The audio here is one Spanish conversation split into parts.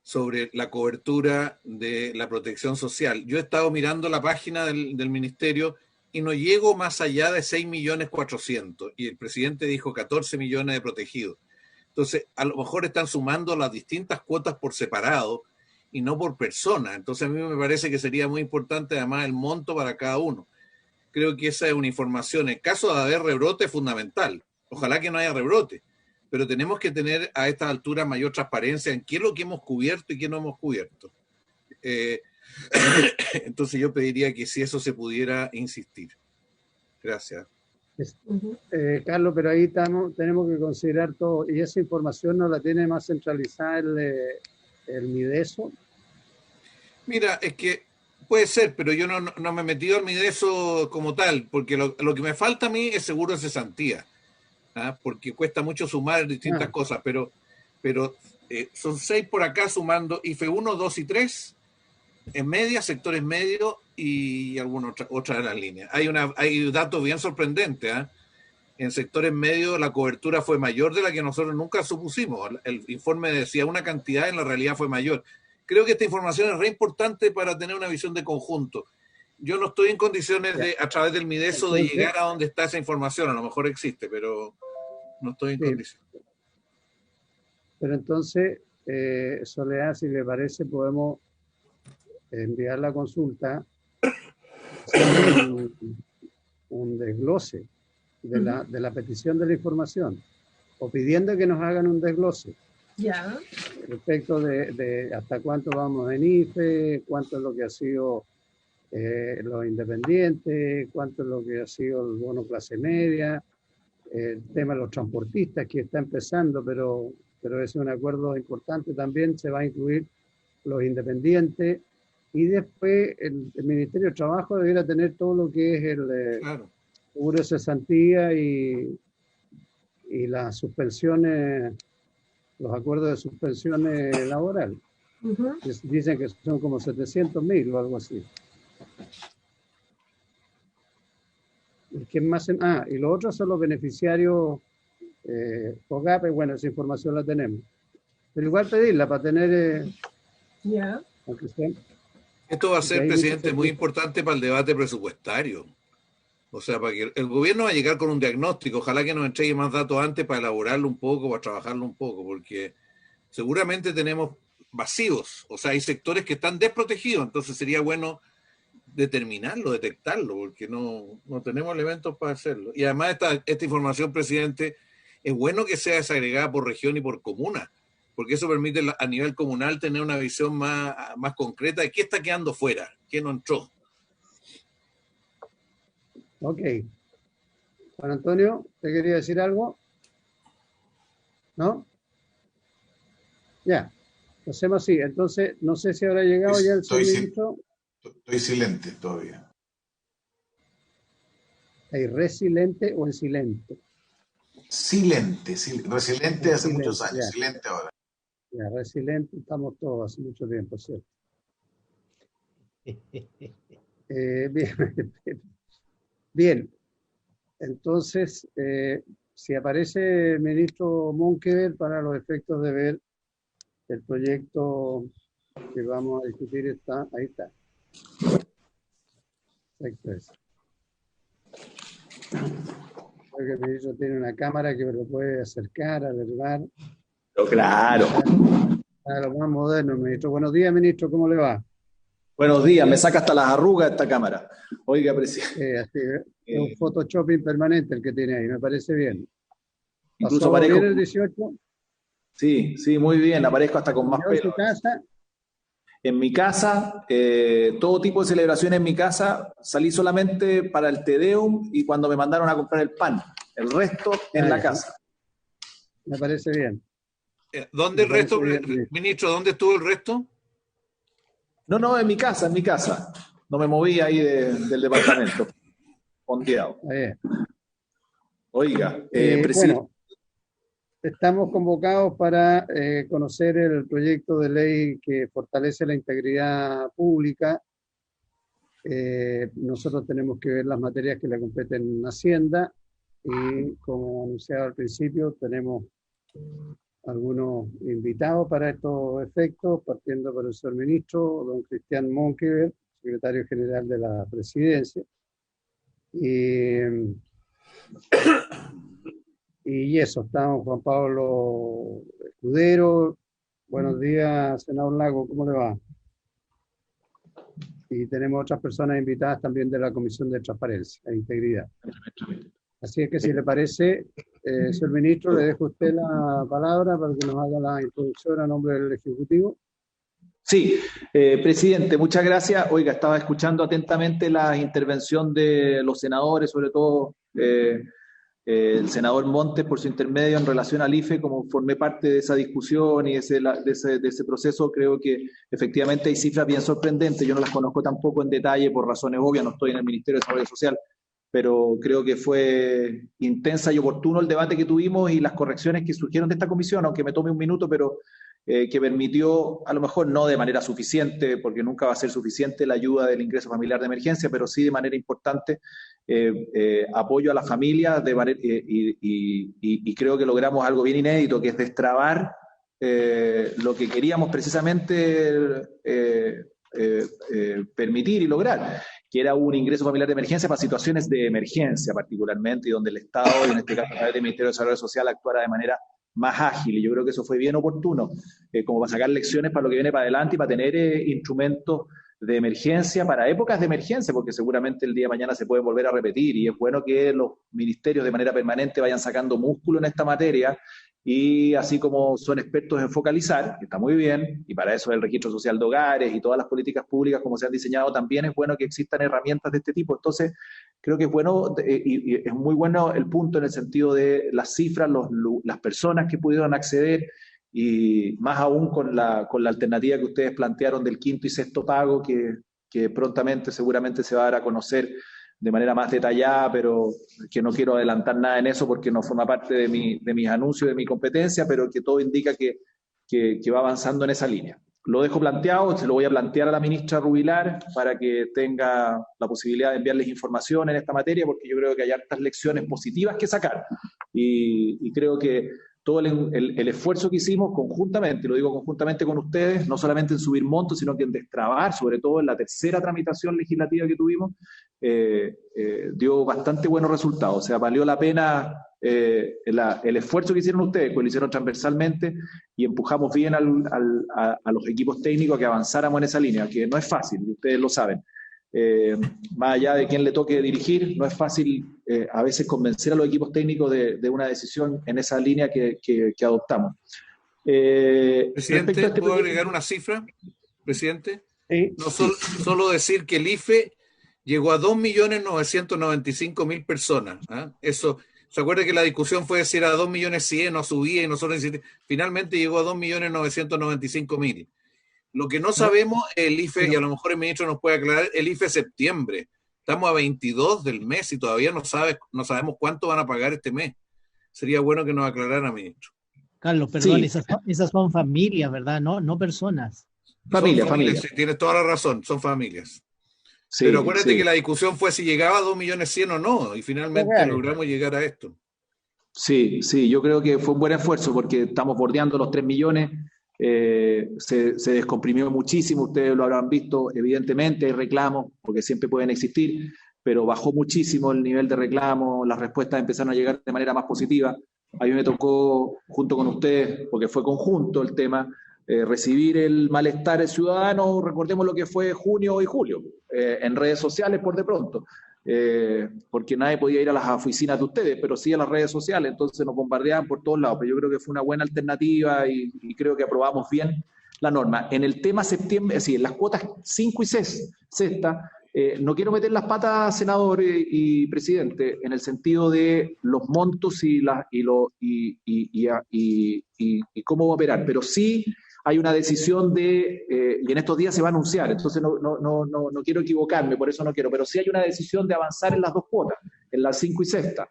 sobre la cobertura de la protección social. Yo he estado mirando la página del ministerio y no llego más allá de 6.400.000 y el presidente dijo 14 millones de protegidos. Entonces, a lo mejor están sumando las distintas cuotas por separado y no por persona. Entonces, a mí me parece que sería muy importante además el monto para cada uno. Creo que esa es una información. En caso de haber rebrote es fundamental. Ojalá que no haya rebrote, pero tenemos que tener a esta altura mayor transparencia en qué es lo que hemos cubierto y qué no hemos cubierto. Entonces yo pediría que si eso se pudiera insistir. Gracias. Carlos, pero ahí tenemos que considerar todo, y esa información no la tiene más centralizada el Mideso. Mira, es que puede ser, pero yo no me he metido al Mideso como tal, porque lo que me falta a mí es seguro de cesantía, porque cuesta mucho sumar distintas cosas, pero son 6 por acá sumando IFE 1, 2 y 3, en media, sectores medios y algunas otras de las líneas. Hay datos bien sorprendentes. En sectores medios la cobertura fue mayor de la que nosotros nunca supusimos. El informe decía una cantidad, en la realidad fue mayor. Creo que esta información es re importante para tener una visión de conjunto. Yo no estoy en condiciones de, a través del Mideso, de llegar a donde está esa información. A lo mejor existe, pero no estoy en condiciones. Pero entonces, Soledad, si le parece, podemos enviar la consulta, un desglose de la petición de la información, o pidiendo que nos hagan un desglose. Ya. Respecto de hasta cuánto vamos en IFE, cuánto es lo que ha sido los independientes, cuánto es lo que ha sido el bono clase media, el tema de los transportistas que está empezando, pero es un acuerdo importante también, se va a incluir los independientes, y después el Ministerio de Trabajo debería tener todo lo que es el seguro de cesantía y las suspensiones, los acuerdos de suspensiones laborales. Dicen que son como 700.000 o algo así. ¿Qué más? Y los otros son los beneficiarios POGAPE. Bueno, esa información la tenemos. Pero igual pedirla para tener... aunque sea, esto va a ser, presidente, muy importante para el debate presupuestario. O sea, para que el gobierno va a llegar con un diagnóstico. Ojalá que nos entregue más datos antes para elaborarlo un poco, para trabajarlo un poco, porque seguramente tenemos vacíos. O sea, hay sectores que están desprotegidos. Entonces sería bueno determinarlo, detectarlo, porque no tenemos elementos para hacerlo. Y además esta información, presidente, es bueno que sea desagregada por región y por comuna, porque eso permite a nivel comunal tener una visión más concreta de qué está quedando fuera, qué no entró. Ok. Juan Antonio, ¿te quería decir algo? ¿No? Ya. Lo hacemos así. Entonces, no sé si habrá llegado ya el señor ministro. Estoy silente todavía. ¿Hay resiliente o en silente? Silente, resiliente hace muchos años, ya. Silente ahora. Ya, resiliente estamos todos hace mucho tiempo, ¿cierto? Bien. Bien. Entonces, si aparece el ministro Monkever para los efectos de ver el proyecto que vamos a discutir, está, ahí está. Perfecto. Creo que el ministro tiene una cámara que lo puede acercar, alargar. Claro. Lo más moderno, ministro. Buenos días, ministro, ¿cómo le va? Buenos días, me saca hasta las arrugas esta cámara. Oiga, presidente. Es un photoshopping permanente el que tiene ahí, me parece bien. Incluso aparezco bien el 18? Sí, muy bien, aparezco hasta con más pelo. ¿En su casa? En mi casa, todo tipo de celebraciones en mi casa, salí solamente para el Te Deum y cuando me mandaron a comprar el pan. El resto en la casa. Me parece bien. ¿Dónde el resto, ministro? ¿Dónde estuvo el resto? No, en mi casa. No me moví ahí del departamento. Ponteado. Oiga, presidente. Bueno, estamos convocados para conocer el proyecto de ley que fortalece la integridad pública. Nosotros tenemos que ver las materias que le competen en Hacienda y, como anunciado al principio, tenemos algunos invitados para estos efectos, partiendo por el señor ministro, don Cristian Monkever, secretario general de la Presidencia. Y eso, estamos Juan Pablo Escudero. Buenos días, senador Lago, ¿cómo le va? Y tenemos otras personas invitadas también de la Comisión de Transparencia e Integridad. Así es que si le parece, señor ministro, le dejo a usted la palabra para que nos haga la introducción a nombre del Ejecutivo. Sí, presidente, muchas gracias. Oiga, estaba escuchando atentamente la intervención de los senadores, sobre todo el senador Montes por su intermedio en relación al IFE. Como formé parte de esa discusión y de ese proceso, creo que efectivamente hay cifras bien sorprendentes. Yo no las conozco tampoco en detalle por razones obvias, no estoy en el Ministerio de Desarrollo Social, pero creo que fue intensa y oportuno el debate que tuvimos y las correcciones que surgieron de esta comisión, aunque me tome un minuto, pero que permitió, a lo mejor no de manera suficiente, porque nunca va a ser suficiente la ayuda del ingreso familiar de emergencia, pero sí de manera importante apoyo a las familias y creo que logramos algo bien inédito, que es destrabar lo que queríamos precisamente permitir y lograr, que era un ingreso familiar de emergencia para situaciones de emergencia particularmente, y donde el Estado, y en este caso a través del Ministerio de Desarrollo Social, actuara de manera más ágil, y yo creo que eso fue bien oportuno, como para sacar lecciones para lo que viene para adelante y para tener instrumentos de emergencia para épocas de emergencia, porque seguramente el día de mañana se puede volver a repetir, y es bueno que los ministerios de manera permanente vayan sacando músculo en esta materia, y así como son expertos en focalizar, que está muy bien, y para eso el registro social de hogares y todas las políticas públicas como se han diseñado, también es bueno que existan herramientas de este tipo. Entonces, creo que es bueno, y es muy bueno el punto en el sentido de las cifras, las personas que pudieron acceder, y más aún con la alternativa que ustedes plantearon del quinto y sexto pago, que prontamente seguramente se va a dar a conocer de manera más detallada, pero que no quiero adelantar nada en eso porque no forma parte de mis anuncios, de mi competencia, pero que todo indica que va avanzando en esa línea. Lo dejo planteado, se lo voy a plantear a la ministra Rubilar para que tenga la posibilidad de enviarles información en esta materia, porque yo creo que hay hartas lecciones positivas que sacar, y creo que todo el esfuerzo que hicimos conjuntamente, lo digo conjuntamente con ustedes, no solamente en subir montos, sino que en destrabar, sobre todo en la tercera tramitación legislativa que tuvimos, dio bastante buenos resultados. O sea, valió la pena el esfuerzo que hicieron ustedes, pues lo hicieron transversalmente, y empujamos bien a los equipos técnicos a que avanzáramos en esa línea, que no es fácil, y ustedes lo saben. Más allá de quién le toque dirigir, no es fácil a veces convencer a los equipos técnicos de una decisión en esa línea que adoptamos. Presidente, ¿puedo agregar una cifra, presidente? Sí. No solo decir que el IFE llegó a 2.995.000 personas. Eso, ¿se acuerda que la discusión fue decir a 2.100.000, no subía, y nosotros finalmente llegó a 2.995.000? Lo que no sabemos es el IFE, y a lo mejor el ministro nos puede aclarar, el IFE septiembre. Estamos a 22 del mes y todavía no sabemos cuánto van a pagar este mes. Sería bueno que nos aclarara, ministro. Carlos, perdón, Sí. esas son familias, ¿verdad? No personas. Familia. Sí, tienes toda la razón, son familias. Sí, pero acuérdate sí. que la discusión fue si llegaba a 2.100.000 o no, y finalmente logramos llegar a esto. Sí, yo creo que fue un buen esfuerzo porque estamos bordeando los 3 millones. Se descomprimió muchísimo, ustedes lo habrán visto, evidentemente hay reclamos, porque siempre pueden existir, pero bajó muchísimo el nivel de reclamos, las respuestas empezaron a llegar de manera más positiva. A mí me tocó, junto con ustedes, porque fue conjunto el tema, recibir el malestar ciudadano. Recordemos lo que fue junio y julio, en redes sociales por de pronto. Porque nadie podía ir a las oficinas de ustedes, pero sí a las redes sociales, entonces nos bombardeaban por todos lados. Pero yo creo que fue una buena alternativa y creo que aprobamos bien la norma. En el tema septiembre, es decir, en las cuotas 5 y 6, sexta, no quiero meter las patas, senador y presidente, en el sentido de los montos y cómo va a operar, pero sí hay una decisión y en estos días se va a anunciar, entonces no quiero equivocarme, por eso no quiero, pero sí hay una decisión de avanzar en las dos cuotas, en las 5 y sexta.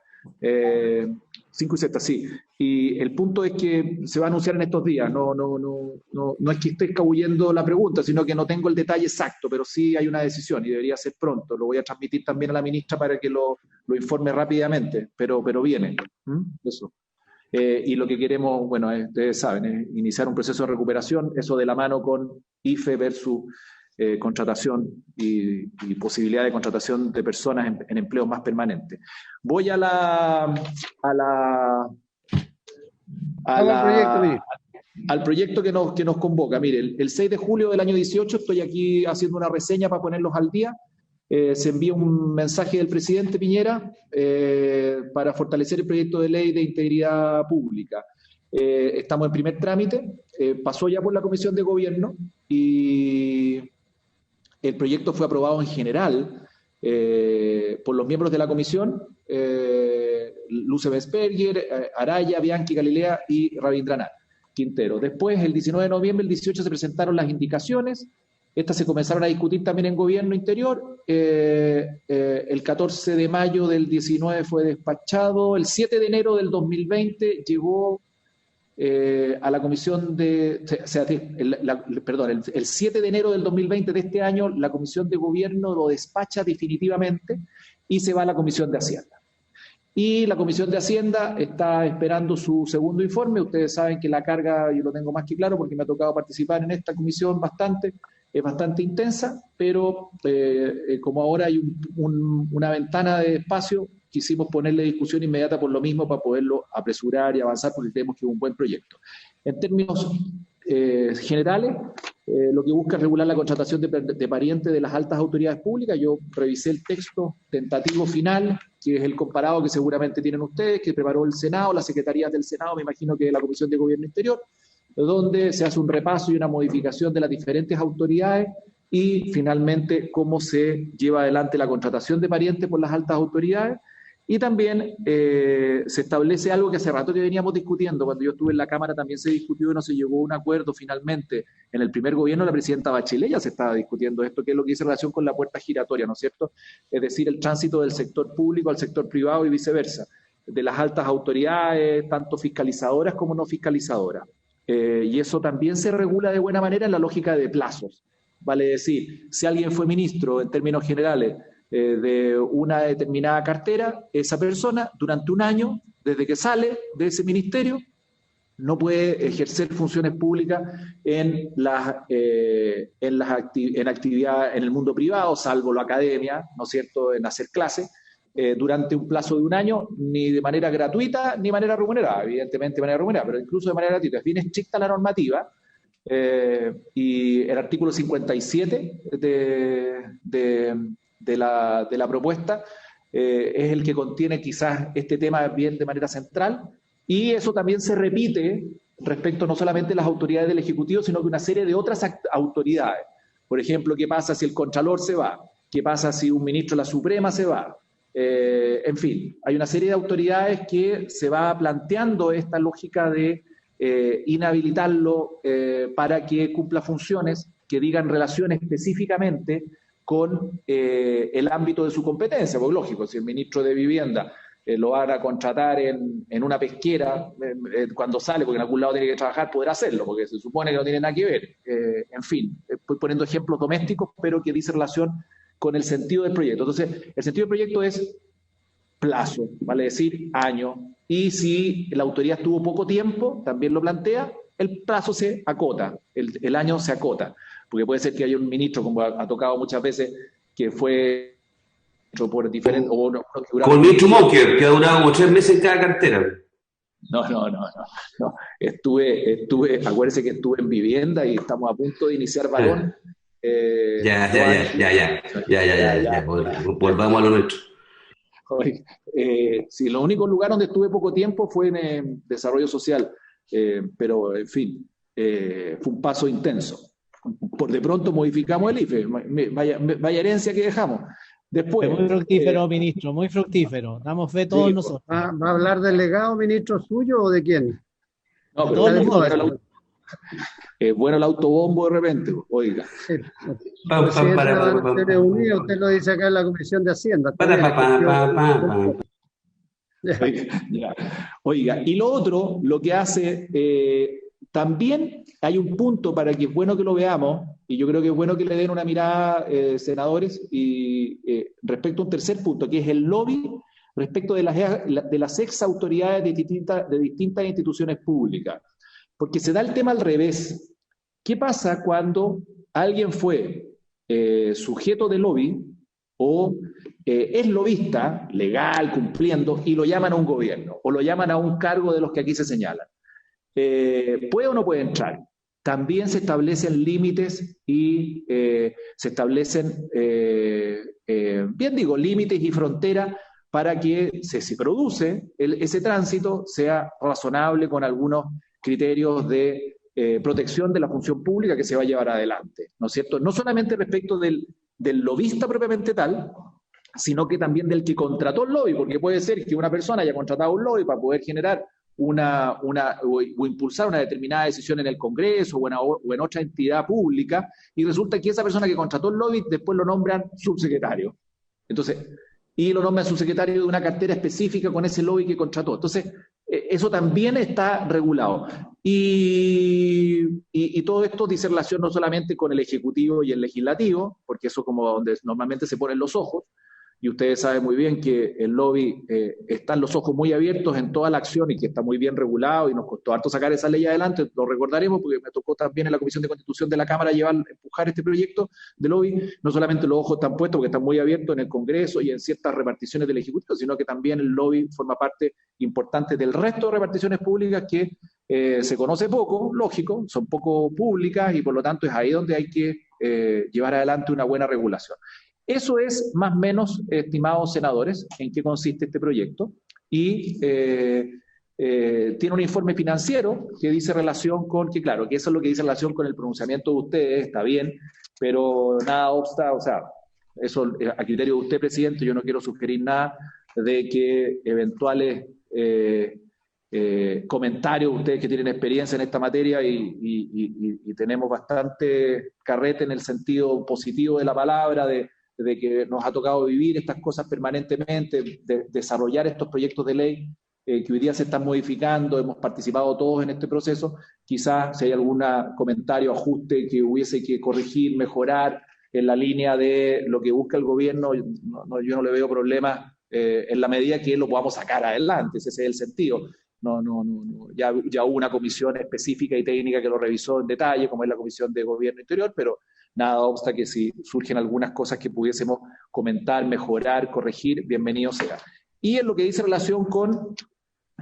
5 y sexta, sí. Y el punto es que se va a anunciar en estos días. No es que esté escabullendo la pregunta, sino que no tengo el detalle exacto, pero sí hay una decisión y debería ser pronto. Lo voy a transmitir también a la ministra para que lo informe rápidamente, pero viene. Eso. Y lo que queremos, bueno, ustedes saben, es iniciar un proceso de recuperación, eso de la mano con IFE versus contratación y posibilidad de contratación de personas en empleos más permanentes. Voy al proyecto que nos convoca. Mire, el 6 de julio del año 18, estoy aquí haciendo una reseña para ponerlos al día. Se envía un mensaje del presidente Piñera para fortalecer el proyecto de ley de integridad pública. Estamos en primer trámite, pasó ya por la Comisión de Gobierno y el proyecto fue aprobado en general por los miembros de la comisión, Luce Vesperger, Araya, Bianchi, Galilea y Rabindranath Quintero. Después, el 19 de noviembre, el 18, se presentaron las indicaciones. Estas se comenzaron a discutir también en Gobierno Interior. El 14 de mayo del 19 fue despachado. El 7 de enero del 2020 llegó a la Comisión de... el 7 de enero del 2020 de este año, la Comisión de Gobierno lo despacha definitivamente y se va a la Comisión de Hacienda. Y la Comisión de Hacienda está esperando su segundo informe. Ustedes saben que la carga, yo lo tengo más que claro porque me ha tocado participar en esta comisión bastante, es bastante intensa, pero como ahora hay una ventana de espacio, quisimos ponerle discusión inmediata por lo mismo para poderlo apresurar y avanzar porque creemos que es un buen proyecto. En términos generales, lo que busca es regular la contratación de parientes de las altas autoridades públicas. Yo revisé el texto tentativo final, que es el comparado que seguramente tienen ustedes, que preparó el Senado, las secretarías del Senado, me imagino que de la Comisión de Gobierno Interior, donde se hace un repaso y una modificación de las diferentes autoridades y finalmente cómo se lleva adelante la contratación de parientes por las altas autoridades. Y también se establece algo que hace rato que veníamos discutiendo. Cuando yo estuve en la Cámara también se discutió y no se llegó a un acuerdo finalmente. En el primer gobierno de la presidenta Bachelet ya se estaba discutiendo esto, que es lo que dice relación con la puerta giratoria, ¿no es cierto? Es decir, el tránsito del sector público al sector privado y viceversa, de las altas autoridades, tanto fiscalizadoras como no fiscalizadoras. Y eso también se regula de buena manera en la lógica de plazos. Vale decir, si alguien fue ministro, en términos generales, de una determinada cartera, esa persona durante un año, desde que sale de ese ministerio, no puede ejercer funciones públicas en actividad en el mundo privado, salvo la academia, ¿no es cierto?, en hacer clases, durante un plazo de un año, ni de manera gratuita ni de manera remunerada, evidentemente de manera remunerada, pero incluso de manera gratuita. Es bien estricta la normativa y el artículo 57 de la propuesta es el que contiene quizás este tema bien de manera central, y eso también se repite respecto no solamente de las autoridades del Ejecutivo, sino que una serie de otras autoridades. Por ejemplo, ¿qué pasa si el Contralor se va? ¿Qué pasa si un ministro de la Suprema se va? En fin, hay una serie de autoridades que se va planteando esta lógica de inhabilitarlo para que cumpla funciones que digan relación específicamente con el ámbito de su competencia, porque lógico, si el ministro de Vivienda lo van a contratar en una pesquera cuando sale, porque en algún lado tiene que trabajar, podrá hacerlo, porque se supone que no tiene nada que ver. En fin, estoy poniendo ejemplos domésticos, pero que dice relación con el sentido del proyecto. Entonces, el sentido del proyecto es plazo, vale decir año, y si la autoridad estuvo poco tiempo, también lo plantea, el plazo se acota, el año se acota, porque puede ser que haya un ministro, como ha tocado muchas veces, que fue por diferentes... Con el ministro Monker, que ha durado como 3 meses en cada cartera. No. Estuve, acuérdense que estuve en vivienda y estamos a punto de iniciar varón. Ya. Volvamos a lo nuestro. Sí, lo único lugar donde estuve poco tiempo fue en desarrollo social, pero en fin, fue un paso intenso. Por de pronto modificamos el IFE, vaya herencia que dejamos. Después, muy fructífero, ministro, muy fructífero. Damos fe todos nosotros. ¿Va a hablar del legado, ministro, suyo o de quién? No, pero bueno el autobombo de repente, oiga. Sí. Usted lo dice acá en la Comisión de Hacienda. Oiga, y lo otro, lo que hace, también hay un punto para que es bueno que lo veamos, y yo creo que es bueno que le den una mirada, senadores, y respecto a un tercer punto, que es el lobby respecto de las ex autoridades de distintas instituciones públicas, porque se da el tema al revés. ¿Qué pasa cuando alguien fue sujeto de lobby o es lobista, legal, cumpliendo, y lo llaman a un gobierno o lo llaman a un cargo de los que aquí se señalan? ¿Puede o no puede entrar? También se establecen límites y se establecen, límites y fronteras para que si se produce ese tránsito sea razonable con algunos criterios de protección de la función pública que se va a llevar adelante, ¿no es cierto? No solamente respecto del lobista propiamente tal, sino que también del que contrató el lobby, porque puede ser que una persona haya contratado un lobby para poder generar o impulsar una determinada decisión en el Congreso o en otra entidad pública, y resulta que esa persona que contrató el lobby después lo nombran subsecretario. Entonces, y lo nombran subsecretario de una cartera específica con ese lobby que contrató. Entonces, eso también está regulado. Y todo esto dice relación no solamente con el Ejecutivo y el Legislativo, porque eso es como donde normalmente se ponen los ojos, y ustedes saben muy bien que el lobby están los ojos muy abiertos en toda la acción y que está muy bien regulado, y nos costó harto sacar esa ley adelante, lo recordaremos porque me tocó también en la Comisión de Constitución de la Cámara empujar este proyecto de lobby. No solamente los ojos están puestos porque están muy abiertos en el Congreso y en ciertas reparticiones del Ejecutivo, sino que también el lobby forma parte importante del resto de reparticiones públicas que se conoce poco, lógico, son poco públicas, y por lo tanto es ahí donde hay que llevar adelante una buena regulación. Eso es más o menos, estimados senadores, en qué consiste este proyecto, y tiene un informe financiero que dice relación con, que claro, que eso es lo que dice relación con el pronunciamiento de ustedes, está bien, pero nada obsta, o sea, eso a criterio de usted, presidente, yo no quiero sugerir nada de que eventuales comentarios, ustedes que tienen experiencia en esta materia y tenemos bastante carrete en el sentido positivo de la palabra, de que nos ha tocado vivir estas cosas permanentemente, de desarrollar estos proyectos de ley que hoy día se están modificando, hemos participado todos en este proceso. Quizás si hay algún comentario, ajuste que hubiese que corregir, mejorar en la línea de lo que busca el gobierno, yo no le veo problemas en la medida que lo podamos sacar adelante, ese es el sentido. Ya hubo una comisión específica y técnica que lo revisó en detalle, como es la Comisión de Gobierno Interior, pero nada obsta que si surgen algunas cosas que pudiésemos comentar, mejorar, corregir, bienvenido sea. Y en lo que dice relación con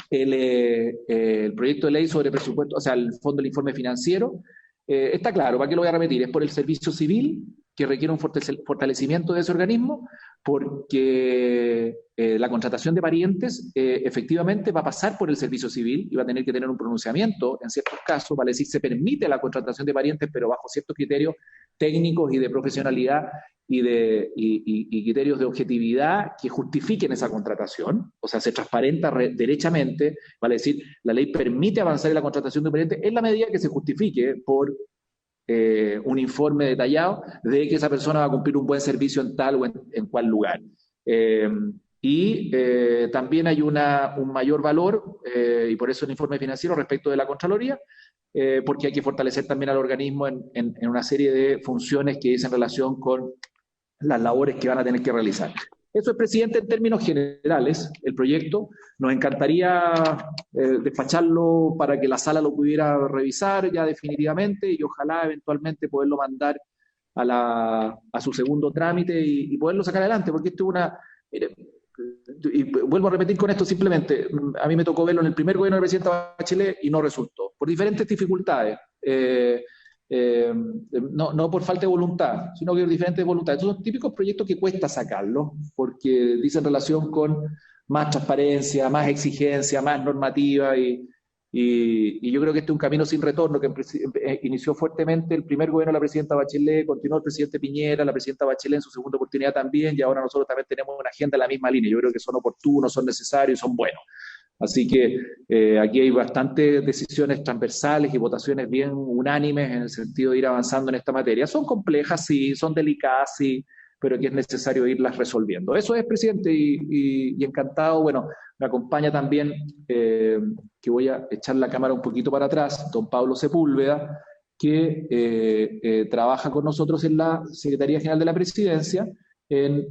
el proyecto de ley sobre presupuesto, o sea, el fondo del informe financiero, está claro, ¿para qué lo voy a repetir? Es por el servicio civil, que requiere un fortalecimiento de ese organismo, porque la contratación de parientes efectivamente va a pasar por el servicio civil y va a tener que tener un pronunciamiento en ciertos casos, vale decir, se permite la contratación de parientes, pero bajo ciertos criterios técnicos y de profesionalidad y criterios de objetividad que justifiquen esa contratación, o sea, se transparenta derechamente, vale decir, la ley permite avanzar en la contratación de un pariente en la medida que se justifique por un informe detallado de que esa persona va a cumplir un buen servicio en tal o en cual lugar. También hay un mayor valor, y por eso el informe financiero respecto de la Contraloría, porque hay que fortalecer también al organismo en una serie de funciones que dicen relación con las labores que van a tener que realizar. Eso es, presidente, en términos generales, el proyecto. Nos encantaría despacharlo para que la sala lo pudiera revisar ya definitivamente y ojalá eventualmente poderlo mandar a su segundo trámite y poderlo sacar adelante, porque esto es mire, y vuelvo a repetir con esto simplemente, a mí me tocó verlo en el primer gobierno del presidente Bachelet y no resultó, por diferentes dificultades. No por falta de voluntad, sino que por diferentes voluntades. Estos son típicos proyectos que cuesta sacarlos, porque dicen relación con más transparencia, más exigencia, más normativa, y yo creo que este es un camino sin retorno que inició fuertemente el primer gobierno de la presidenta Bachelet, continuó el presidente Piñera, la presidenta Bachelet en su segunda oportunidad también, y ahora nosotros también tenemos una agenda en la misma línea. Yo creo que son oportunos, son necesarios y son buenos. Así que aquí hay bastantes decisiones transversales y votaciones bien unánimes en el sentido de ir avanzando en esta materia. Son complejas, sí, son delicadas, sí, pero que es necesario irlas resolviendo. Eso es, presidente, y encantado. Bueno, me acompaña también, que voy a echar la cámara un poquito para atrás, don Pablo Sepúlveda, que trabaja con nosotros en la Secretaría General de la Presidencia, en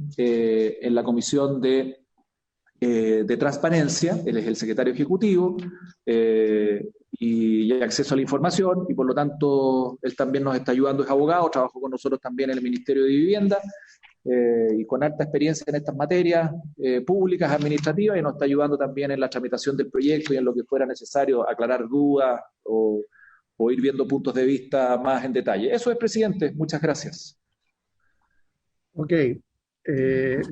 la Comisión de de transparencia, él es el secretario ejecutivo, y hay acceso a la información, y por lo tanto él también nos está ayudando, es abogado, trabajó con nosotros también en el Ministerio de Vivienda, y con alta experiencia en estas materias públicas, administrativas, y nos está ayudando también en la tramitación del proyecto y en lo que fuera necesario aclarar dudas o ir viendo puntos de vista más en detalle. Eso es, presidente. Muchas gracias. Ok,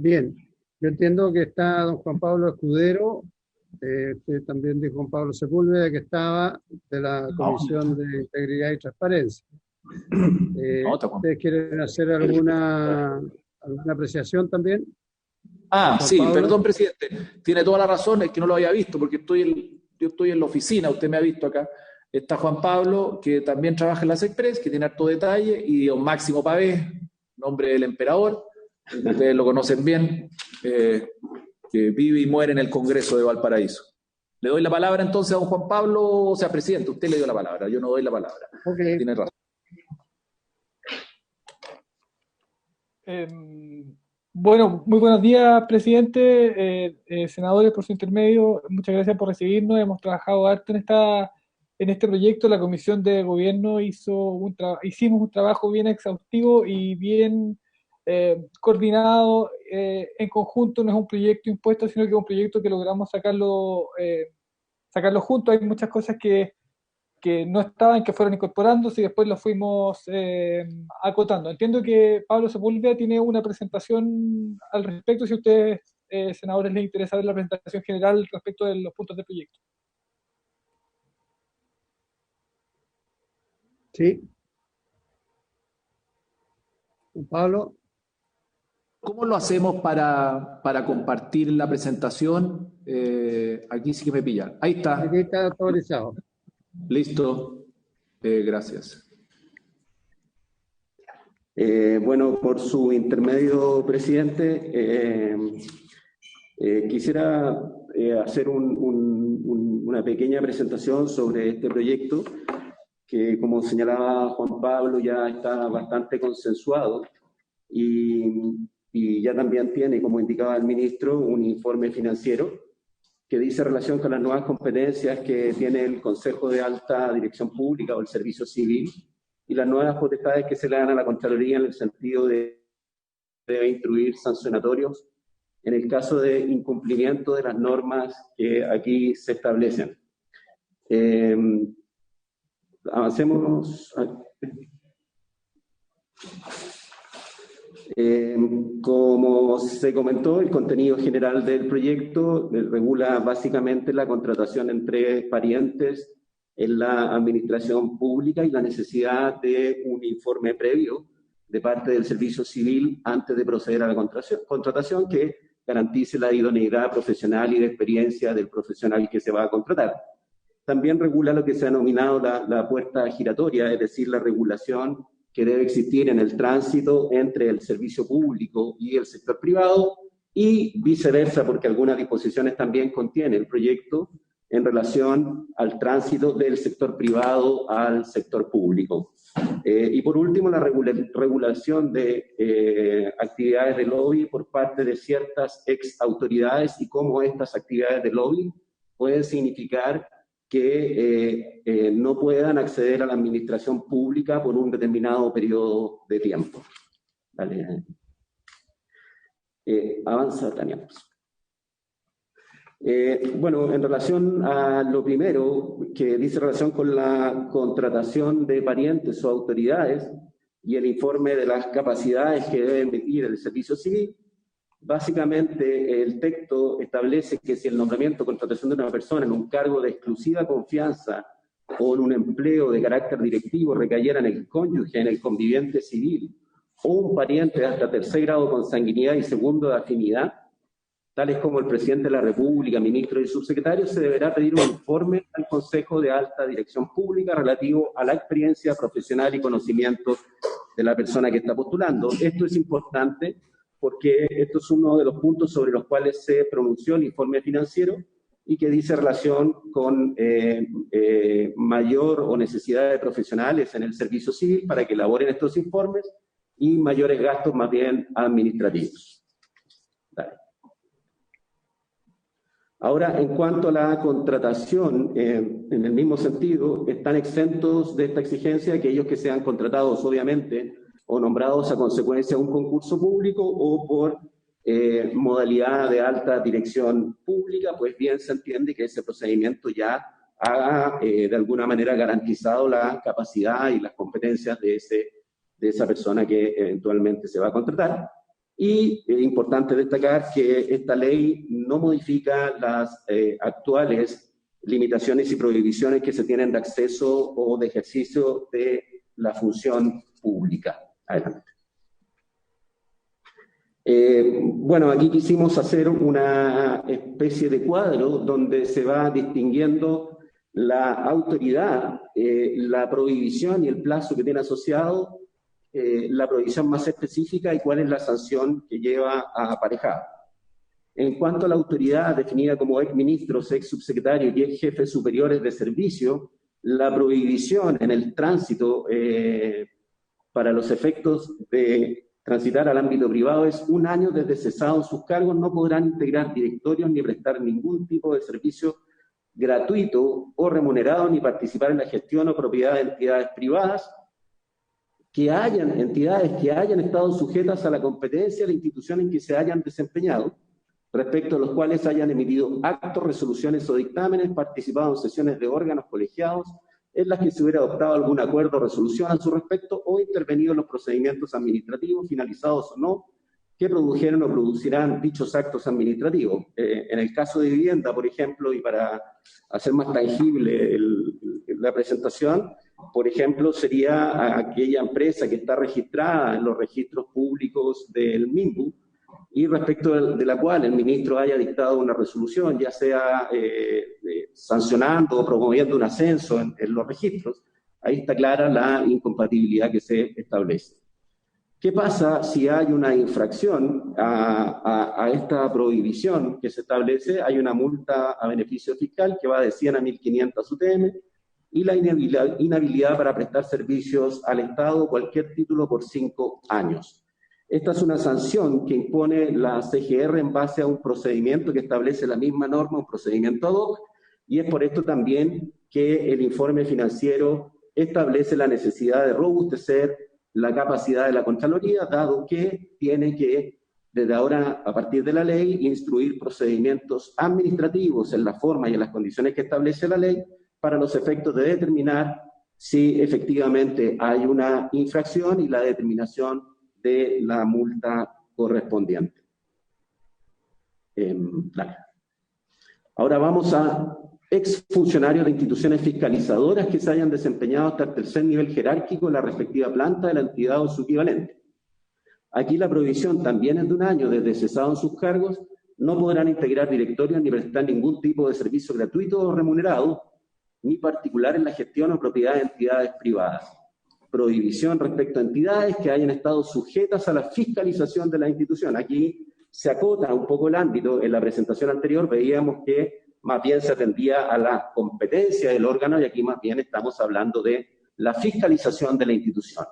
bien. Yo entiendo que está don Juan Pablo Escudero, usted también dijo Juan Pablo Sepúlveda, que estaba de la Comisión de Integridad y Transparencia. ¿Ustedes quieren hacer alguna apreciación también? Sí, Pablo. Perdón, presidente. Tiene toda la razón, es que no lo había visto, porque yo estoy en la oficina, usted me ha visto acá. Está Juan Pablo, que también trabaja en las Express, que tiene harto detalle, y don Máximo Pavés, nombre del emperador, ustedes lo conocen bien, que vive y muere en el Congreso de Valparaíso. Le doy la palabra entonces a don Juan Pablo, o sea, presidente, usted le dio la palabra, yo no doy la palabra. Okay. Tiene razón. Bueno, muy buenos días, presidente, senadores por su intermedio, muchas gracias por recibirnos. Hemos trabajado harto en este proyecto. La Comisión de Gobierno hicimos un trabajo bien exhaustivo y bien coordinado en conjunto. No es un proyecto impuesto, sino que es un proyecto que logramos sacarlo juntos. Hay muchas cosas que no estaban, que fueron incorporándose y después lo fuimos acotando. Entiendo que Pablo Sepúlveda tiene una presentación al respecto, si a ustedes, senadores, les interesa ver la presentación general respecto de los puntos del proyecto. Sí. Pablo. ¿Cómo lo hacemos para compartir la presentación? Aquí sí que me pillan. Ahí está. Aquí está autorizado. Listo. Gracias. Bueno, por su intermedio, presidente, quisiera hacer una pequeña presentación sobre este proyecto que, como señalaba Juan Pablo, ya está bastante consensuado y ya también tiene, como indicaba el ministro, un informe financiero que dice relación con las nuevas competencias que tiene el Consejo de Alta Dirección Pública o el Servicio Civil y las nuevas potestades que se le dan a la Contraloría en el sentido de instruir sancionatorios en el caso de incumplimiento de las normas que aquí se establecen. Avancemos. Como se comentó, el contenido general del proyecto regula básicamente la contratación entre parientes en la administración pública y la necesidad de un informe previo de parte del Servicio Civil antes de proceder a la contratación que garantice la idoneidad profesional y de experiencia del profesional que se va a contratar. También regula lo que se ha denominado la puerta giratoria, es decir, la regulación que debe existir en el tránsito entre el servicio público y el sector privado y viceversa, porque algunas disposiciones también contiene el proyecto en relación al tránsito del sector privado al sector público. Y por último, la regulación de actividades de lobby por parte de ciertas ex autoridades y cómo estas actividades de lobby pueden significar que no puedan acceder a la administración pública por un determinado periodo de tiempo. Dale. Avanza, Tania. Bueno, en relación a lo primero, que dice relación con la contratación de parientes o autoridades y el informe de las capacidades que debe emitir el Servicio Civil, básicamente el texto establece que si el nombramiento o contratación de una persona en un cargo de exclusiva confianza o en un empleo de carácter directivo recayera en el cónyuge, en el conviviente civil o un pariente de hasta tercer grado de consanguinidad y segundo de afinidad, tales como el presidente de la República, ministro y subsecretario, se deberá pedir un informe al Consejo de Alta Dirección Pública relativo a la experiencia profesional y conocimiento de la persona que está postulando. Esto es importante porque esto es uno de los puntos sobre los cuales se pronunció el informe financiero y que dice relación con mayor o necesidad de profesionales en el servicio civil para que elaboren estos informes y mayores gastos más bien administrativos. Dale. Ahora, en cuanto a la contratación, en el mismo sentido, están exentos de esta exigencia aquellos que sean contratados, obviamente, o nombrados a consecuencia de un concurso público o por modalidad de alta dirección pública, pues bien se entiende que ese procedimiento ya haga de alguna manera garantizado la capacidad y las competencias de esa persona que eventualmente se va a contratar. Y es importante destacar que esta ley no modifica las actuales limitaciones y prohibiciones que se tienen de acceso o de ejercicio de la función pública. Adelante. Bueno, aquí quisimos hacer una especie de cuadro donde se va distinguiendo la autoridad, la prohibición y el plazo que tiene asociado, la prohibición más específica y cuál es la sanción que lleva a aparejada. En cuanto a la autoridad definida como exministros, exsubsecretarios y ex jefes superiores de servicio, la prohibición en el tránsito para los efectos de transitar al ámbito privado es 1 año desde cesado en sus cargos. No podrán integrar directorios ni prestar ningún tipo de servicio gratuito o remunerado ni participar en la gestión o propiedad de entidades privadas entidades que hayan estado sujetas a la competencia de la institución en que se hayan desempeñado, respecto a los cuales hayan emitido actos, resoluciones o dictámenes, participado en sesiones de órganos colegiados en las que se hubiera adoptado algún acuerdo o resolución a su respecto o intervenido en los procedimientos administrativos, finalizados o no, que produjeron o producirán dichos actos administrativos. En el caso de vivienda, por ejemplo, y para hacer más tangible la presentación, por ejemplo, sería aquella empresa que está registrada en los registros públicos del MINBU y respecto de la cual el ministro haya dictado una resolución, ya sea sancionando o promoviendo un ascenso en los registros. Ahí está clara la incompatibilidad que se establece. ¿Qué pasa si hay una infracción a esta prohibición que se establece? Hay una multa a beneficio fiscal que va de 100 a 1.500 UTM y la inhabilidad para prestar servicios al Estado o cualquier título por 5 años. Esta es una sanción que impone la CGR en base a un procedimiento que establece la misma norma, un procedimiento ad hoc, y es por esto también que el informe financiero establece la necesidad de robustecer la capacidad de la Contraloría, dado que tiene que, desde ahora, a partir de la ley, instruir procedimientos administrativos en la forma y en las condiciones que establece la ley para los efectos de determinar si efectivamente hay una infracción y la determinación de la multa correspondiente. Ahora vamos a exfuncionarios de instituciones fiscalizadoras que se hayan desempeñado hasta el 3er nivel jerárquico en la respectiva planta de la entidad o su equivalente. Aquí la prohibición también es de 1 año desde cesado en sus cargos. No podrán integrar directorios ni prestar ningún tipo de servicio gratuito o remunerado, ni particular en la gestión o propiedad de entidades privadas. Prohibición respecto a entidades que hayan estado sujetas a la fiscalización de la institución. Aquí se acota un poco el ámbito. En la presentación anterior veíamos que más bien se atendía a la competencia del órgano y aquí más bien estamos hablando de la fiscalización de la institución.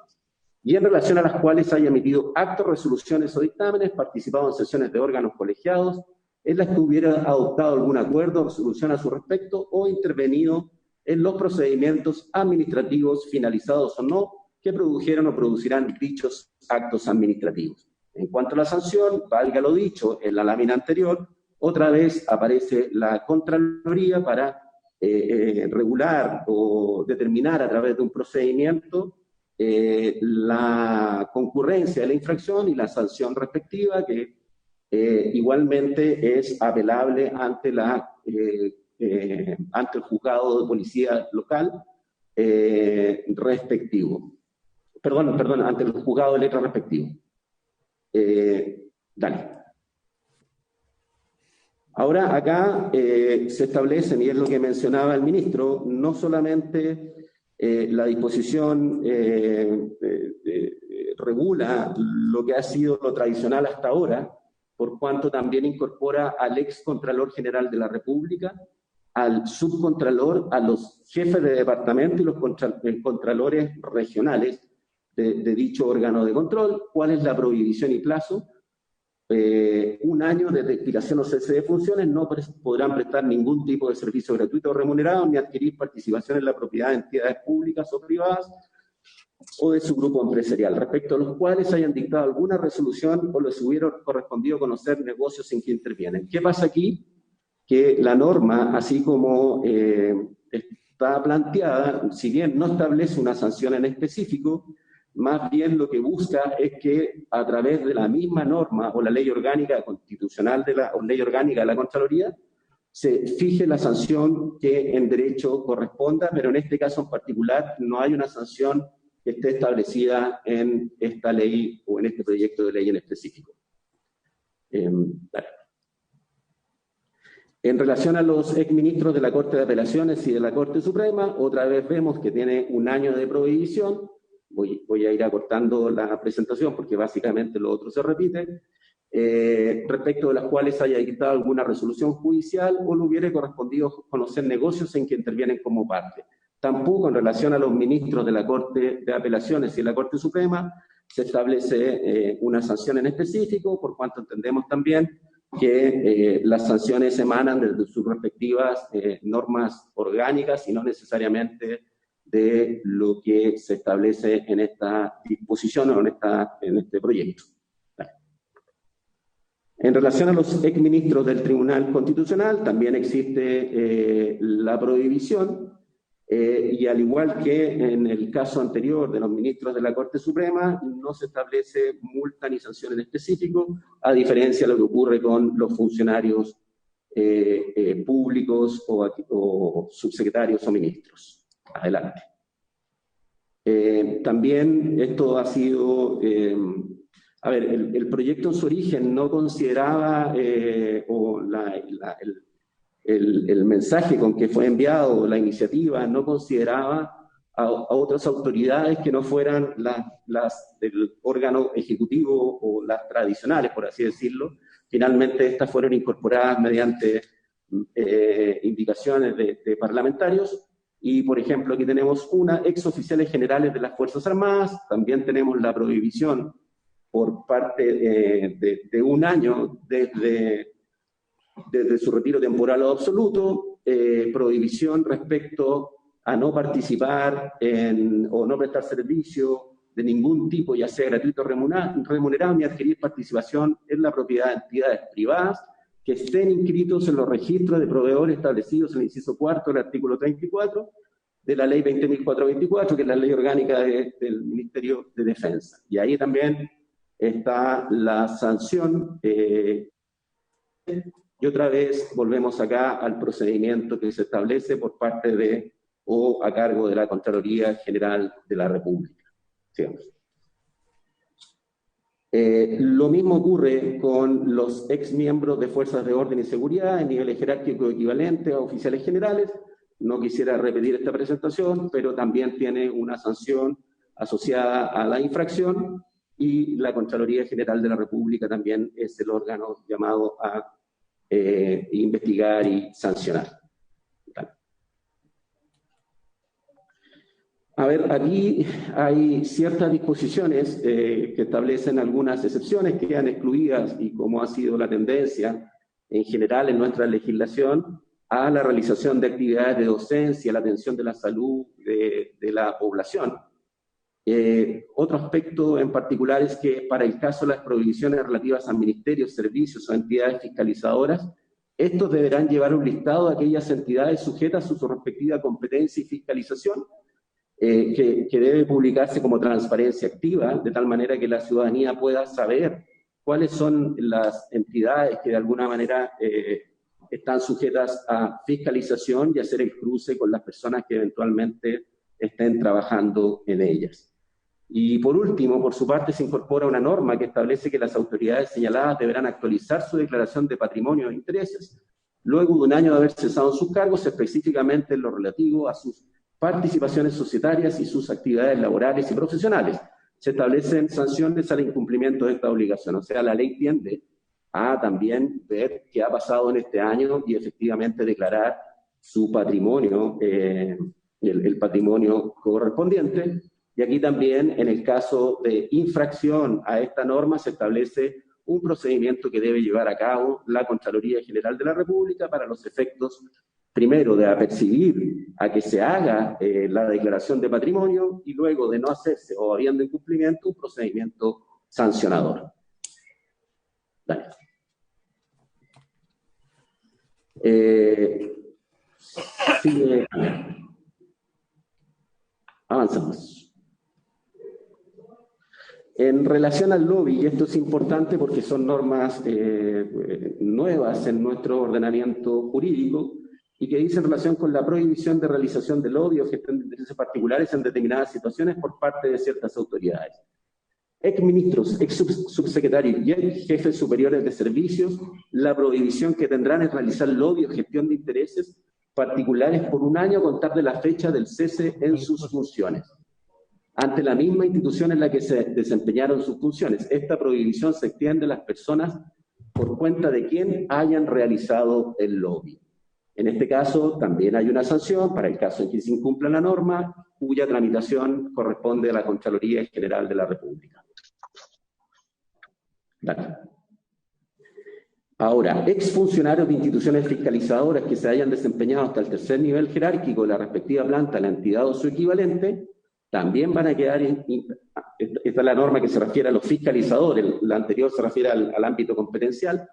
Y en relación a las cuales haya emitido actos, resoluciones o dictámenes, participado en sesiones de órganos colegiados, en las que hubiera adoptado algún acuerdo o resolución a su respecto o intervenido en los procedimientos administrativos finalizados o no que produjeron o producirán dichos actos administrativos. En cuanto a la sanción, valga lo dicho en la lámina anterior, otra vez aparece la Contraloría para regular o determinar a través de un procedimiento la concurrencia de la infracción y la sanción respectiva, que igualmente es apelable ante el juzgado de policía local respectivo. Perdón, ante el juzgado de letra respectivo. Dale. Ahora acá se establecen, y es lo que mencionaba el ministro, no solamente la disposición regula lo que ha sido lo tradicional hasta ahora, por cuanto también incorpora al ex Contralor General de la República, al subcontralor, a los jefes de departamento y los contralores regionales de dicho órgano de control. ¿Cuál es la prohibición y plazo? un año desde expiración o cese de funciones, no podrán prestar ningún tipo de servicio gratuito o remunerado, ni adquirir participación en la propiedad de entidades públicas o privadas o de su grupo empresarial, respecto a los cuales hayan dictado alguna resolución o les hubiera correspondido conocer negocios en que intervienen. ¿Qué pasa aquí? Que la norma, así como está planteada, si bien no establece una sanción en específico, más bien lo que busca es que a través de la misma norma o la ley orgánica constitucional o ley orgánica de la Contraloría se fije la sanción que en derecho corresponda, pero en este caso en particular no hay una sanción que esté establecida en esta ley o en este proyecto de ley en específico. En relación a los exministros de la Corte de Apelaciones y de la Corte Suprema, otra vez vemos que tiene un año de prohibición. Voy a ir acortando la presentación porque básicamente lo otro se repite. Respecto de las cuales haya dictado alguna resolución judicial o le hubiera correspondido conocer negocios en que intervienen como parte. Tampoco en relación a los ministros de la Corte de Apelaciones y de la Corte Suprema se establece una sanción en específico, por cuanto entendemos también que las sanciones emanan de sus respectivas normas orgánicas y no necesariamente de lo que se establece en esta disposición o en este proyecto. En relación a los exministros del Tribunal Constitucional, también existe la prohibición, y al igual que en el caso anterior de los ministros de la Corte Suprema, no se establece multa ni sanción en específico, a diferencia de lo que ocurre con los funcionarios públicos o subsecretarios o ministros. Adelante. También esto ha sido... a ver, el proyecto en su origen no consideraba, o el mensaje con que fue enviado, la iniciativa, no consideraba a otras autoridades que no fueran las del órgano ejecutivo o las tradicionales, por así decirlo. Finalmente estas fueron incorporadas mediante indicaciones de parlamentarios. Y, por ejemplo, aquí tenemos una exoficiales generales de las Fuerzas Armadas, también tenemos la prohibición por parte de un año desde su retiro temporal o absoluto, prohibición respecto a no participar o no prestar servicio de ningún tipo, ya sea gratuito o remunerado, ni adquirir participación en la propiedad de entidades privadas que estén inscritos en los registros de proveedores establecidos en el inciso cuarto del artículo 34 de la ley 20.424, que es la ley orgánica del Ministerio de Defensa. Y ahí también está la sanción. Y otra vez volvemos acá al procedimiento que se establece por parte de o a cargo de la Contraloría General de la República. Sigamos. Lo mismo ocurre con los exmiembros de Fuerzas de Orden y Seguridad en niveles jerárquicos equivalentes a oficiales generales. No quisiera repetir esta presentación, pero también tiene una sanción asociada a la infracción, y la Contraloría General de la República también es el órgano llamado a investigar y sancionar. A ver, aquí hay ciertas disposiciones que establecen algunas excepciones que quedan excluidas, y como ha sido la tendencia en general en nuestra legislación, a la realización de actividades de docencia, la atención de la salud de la población. Otro aspecto en particular es que para el caso de las prohibiciones relativas a ministerios, servicios o entidades fiscalizadoras, estos deberán llevar un listado de aquellas entidades sujetas a su respectiva competencia y fiscalización, que debe publicarse como transparencia activa, de tal manera que la ciudadanía pueda saber cuáles son las entidades que de alguna manera están sujetas a fiscalización, y hacer el cruce con las personas que eventualmente estén trabajando en ellas. Y por último, por su parte, se incorpora una norma que establece que las autoridades señaladas deberán actualizar su declaración de patrimonio e intereses luego de un año de haber cesado en sus cargos, específicamente en lo relativo a sus participaciones societarias y sus actividades laborales y profesionales. Se establecen sanciones al incumplimiento de esta obligación. O sea, la ley tiende a también ver qué ha pasado en este año y efectivamente declarar su patrimonio, el patrimonio correspondiente. Y aquí también, en el caso de infracción a esta norma, se establece un procedimiento que debe llevar a cabo la Contraloría General de la República para los efectos, primero, de apercibir a que se haga la declaración de patrimonio y luego de no hacerse o habiendo incumplimiento, un procedimiento sancionador. Dale. Sigue. Avanzamos. En relación al lobby, y esto es importante porque son normas nuevas en nuestro ordenamiento jurídico, y que dice en relación con la prohibición de realización de lobby o gestión de intereses particulares en determinadas situaciones por parte de ciertas autoridades. Exministros, subsecretarios y ex jefes superiores de servicios, la prohibición que tendrán es realizar lobby o gestión de intereses particulares por un año a contar de la fecha del cese en sus funciones, ante la misma institución en la que se desempeñaron sus funciones. Esta prohibición se extiende a las personas por cuenta de quien hayan realizado el lobby. En este caso, también hay una sanción para el caso en que se incumpla la norma, cuya tramitación corresponde a la Contraloría General de la República. Dale. Ahora, exfuncionarios de instituciones fiscalizadoras que se hayan desempeñado hasta el tercer nivel jerárquico de la respectiva planta, la entidad o su equivalente, también van a quedar, esta es la norma que se refiere a los fiscalizadores, la anterior se refiere al ámbito competencial,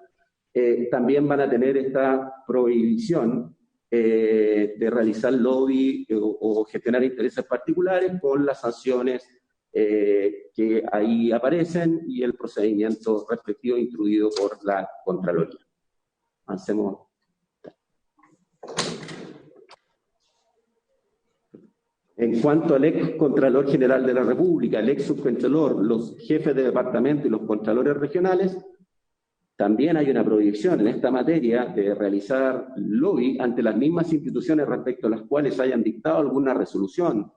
también van a tener esta prohibición de realizar lobby o gestionar intereses particulares con las sanciones que ahí aparecen y el procedimiento respectivo instruido por la Contraloría. Avancemos. En cuanto al ex Contralor General de la República, el ex Subcontralor, los jefes de departamento y los Contralores regionales, también hay una prohibición en esta materia de realizar lobby ante las mismas instituciones respecto a las cuales hayan dictado alguna resolución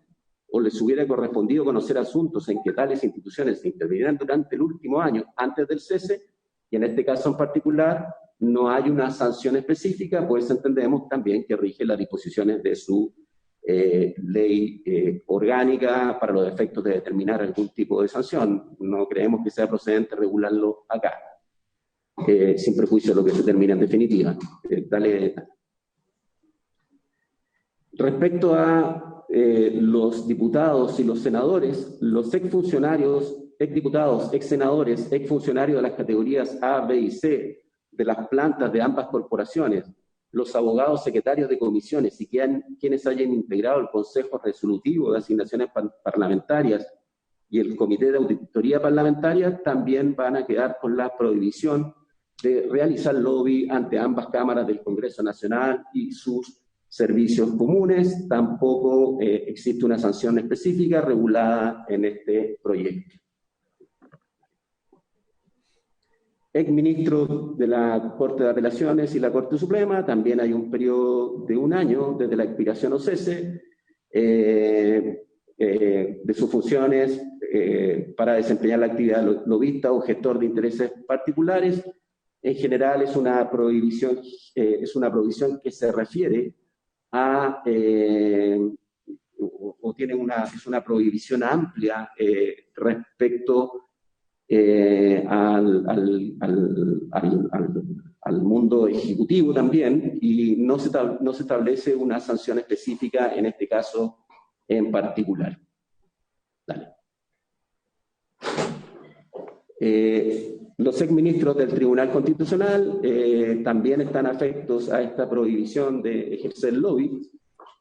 o les hubiera correspondido conocer asuntos en que tales instituciones se intervinieran durante el último año antes del cese, y en este caso en particular no hay una sanción específica, pues entendemos también que rige las disposiciones de su ley orgánica para los efectos de determinar algún tipo de sanción. No creemos que sea procedente regularlo acá, sin prejuicio de lo que se termina en definitiva. Respecto a los diputados y los senadores, los exfuncionarios, exdiputados, exsenadores, exfuncionarios de las categorías A, B y C de las plantas de ambas corporaciones, los abogados secretarios de comisiones y quienes hayan integrado el Consejo Resolutivo de Asignaciones Parlamentarias y el Comité de Auditoría Parlamentaria también van a quedar con la prohibición de realizar lobby ante ambas cámaras del Congreso Nacional y sus servicios comunes. Tampoco existe una sanción específica regulada en este proyecto. Exministro de la Corte de Apelaciones y la Corte Suprema, también hay un periodo de un año desde la expiración o cese de sus funciones para desempeñar la actividad lobista o gestor de intereses particulares. En general es una prohibición que se refiere a, es una prohibición amplia respecto al mundo ejecutivo también, y no se establece una sanción específica en este caso en particular. Dale. Los exministros del Tribunal Constitucional también están afectos a esta prohibición de ejercer lobby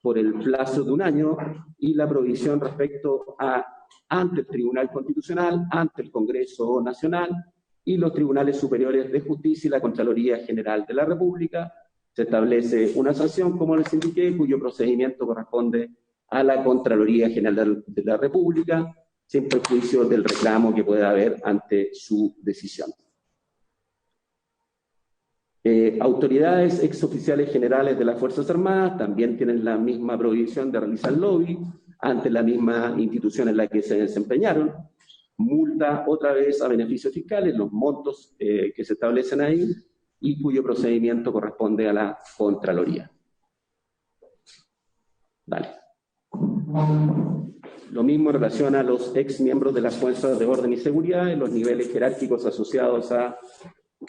por el plazo de un año, y la prohibición respecto a ante el Tribunal Constitucional, ante el Congreso Nacional y los Tribunales Superiores de Justicia y la Contraloría General de la República. Se establece una sanción, como les indiqué, cuyo procedimiento corresponde a la Contraloría General de la República, sin perjuicio del reclamo que pueda haber ante su decisión. Autoridades exoficiales generales de las Fuerzas Armadas también tienen la misma prohibición de realizar lobby ante la misma institución en la que se desempeñaron. Multa otra vez a beneficios fiscales, los montos que se establecen ahí, y cuyo procedimiento corresponde a la Contraloría. Dale. Lo mismo en relación a los ex miembros de las fuerzas de orden y seguridad en los niveles jerárquicos asociados a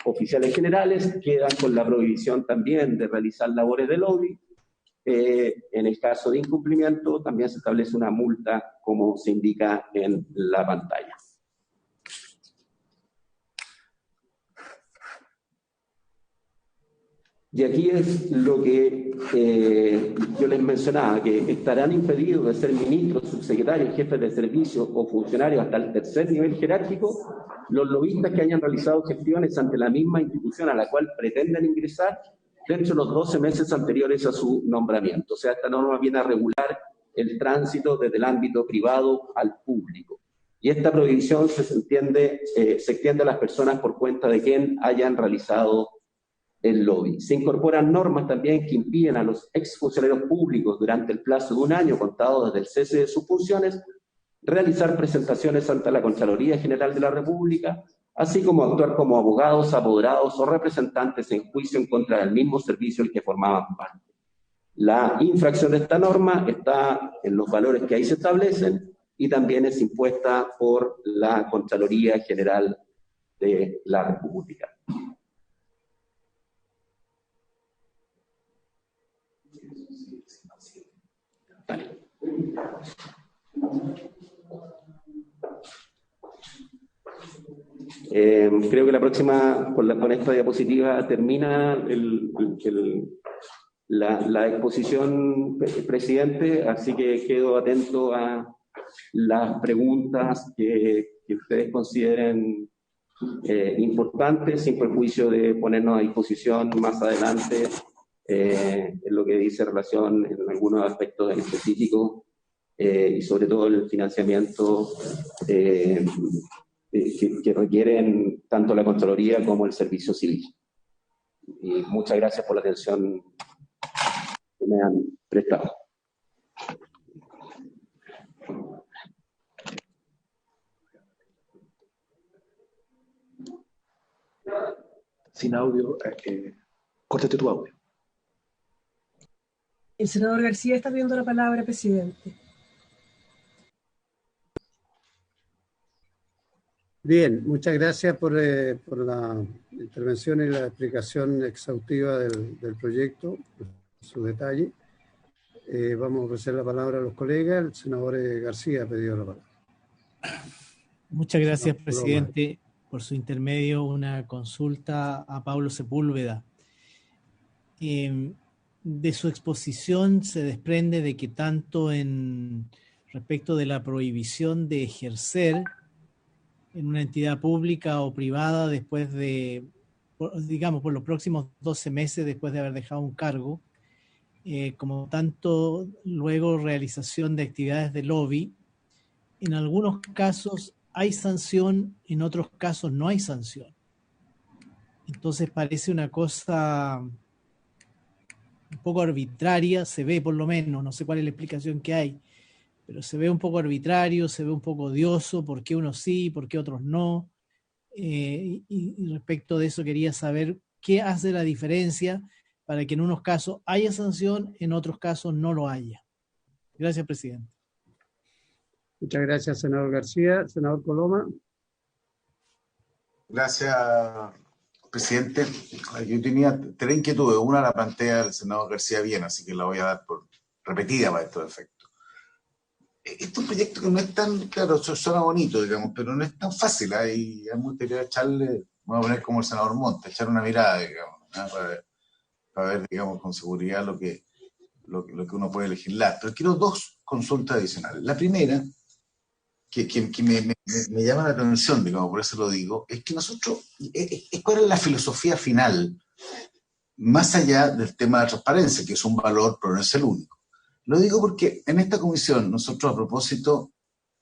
oficiales generales, quedan con la prohibición también de realizar labores de lobby. En el caso de incumplimiento también se establece una multa como se indica en la pantalla. Y aquí es lo que yo les mencionaba, que estarán impedidos de ser ministros, subsecretarios, jefes de servicio o funcionarios hasta el tercer nivel jerárquico los lobistas que hayan realizado gestiones ante la misma institución a la cual pretenden ingresar dentro de los 12 meses anteriores a su nombramiento. O sea, esta norma viene a regular el tránsito desde el ámbito privado al público. Y esta prohibición se extiende a las personas por cuenta de quien hayan realizado el lobby. Se incorporan normas también que impiden a los exfuncionarios públicos durante el plazo de un año contado desde el cese de sus funciones realizar presentaciones ante la Contraloría General de la República, así como actuar como abogados, apoderados o representantes en juicio en contra del mismo servicio del que formaban parte. La infracción de esta norma está en los valores que ahí se establecen y también es impuesta por la Contraloría General de la República. Vale. Creo que la próxima, con esta diapositiva, termina la exposición, presidente, así que quedo atento a las preguntas que ustedes consideren importantes, sin perjuicio de ponernos a disposición más adelante en lo que dice relación en algunos aspectos en específico y sobre todo el financiamiento que requieren tanto la Contraloría como el Servicio Civil. Y muchas gracias por la atención que me han prestado. Sin audio, córtate tu audio. El senador García está pidiendo la palabra, presidente. Bien, muchas gracias por la intervención y la explicación exhaustiva del proyecto, su detalle. Vamos a ofrecer la palabra a los colegas. El senador García ha pedido la palabra. Muchas gracias, presidente. Por su intermedio, una consulta a Pablo Sepúlveda. De su exposición se desprende de que tanto en respecto de la prohibición de ejercer en una entidad pública o privada después de, digamos, por los próximos 12 meses después de haber dejado un cargo, como tanto luego realización de actividades de lobby, en algunos casos hay sanción, en otros casos no hay sanción. Entonces parece una cosa un poco arbitraria, se ve por lo menos, no sé cuál es la explicación que hay, pero se ve un poco arbitrario, se ve un poco odioso, por qué unos sí, por qué otros no. Y respecto de eso quería saber qué hace la diferencia para que en unos casos haya sanción, en otros casos no lo haya. Gracias, presidente. Muchas gracias, senador García. Senador Coloma. Gracias, presidente. Yo tenía tres inquietudes. Una la plantea el senador García bien, así que la voy a dar por repetida para estos efectos. Este es un proyecto que no es tan, claro, suena bonito, digamos, pero no es tan fácil. Y me gustaría echarle, voy a poner como el senador Montt, echar una mirada, digamos, para ver, digamos, con seguridad lo que uno puede legislar. Pero quiero dos consultas adicionales. La primera, que me llama la atención, digamos, por eso lo digo, es que nosotros, ¿cuál es la filosofía final? Más allá del tema de la transparencia, que es un valor, pero no es el único. Lo digo porque en esta comisión, nosotros a propósito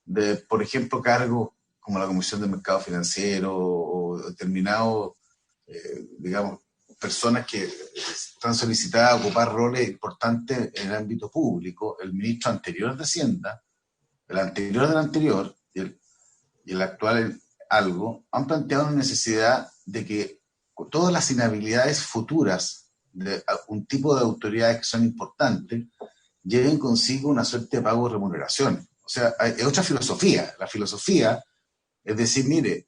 de, por ejemplo, cargos como la Comisión de Mercado Financiero o determinados, digamos, personas que están solicitadas a ocupar roles importantes en el ámbito público, el ministro anterior de Hacienda, el anterior del anterior y el actual algo, han planteado una necesidad de que todas las inhabilidades futuras de un tipo de autoridades que son importantes lleven consigo una suerte de pago de remuneraciones. O sea, es otra filosofía. La filosofía es decir, mire,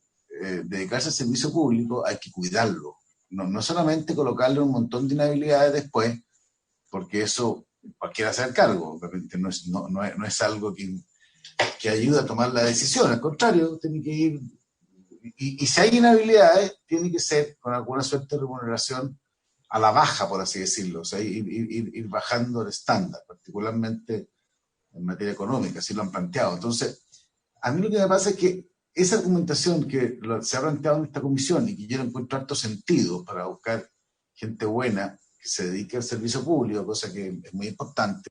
dedicarse al servicio público hay que cuidarlo. No solamente colocarle un montón de inhabilidades después, porque eso cualquiera se hace cargo. Realmente no es algo que ayuda a tomar la decisión. Al contrario, tiene que ir. Y si hay inhabilidades, tiene que ser con alguna suerte de remuneración a la baja, por así decirlo. O sea, ir bajando el estándar, particularmente en materia económica, así lo han planteado. Entonces, a mí lo que me pasa es que esa argumentación que se ha planteado en esta comisión y que yo no encuentro harto sentido para buscar gente buena que se dedique al servicio público, cosa que es muy importante,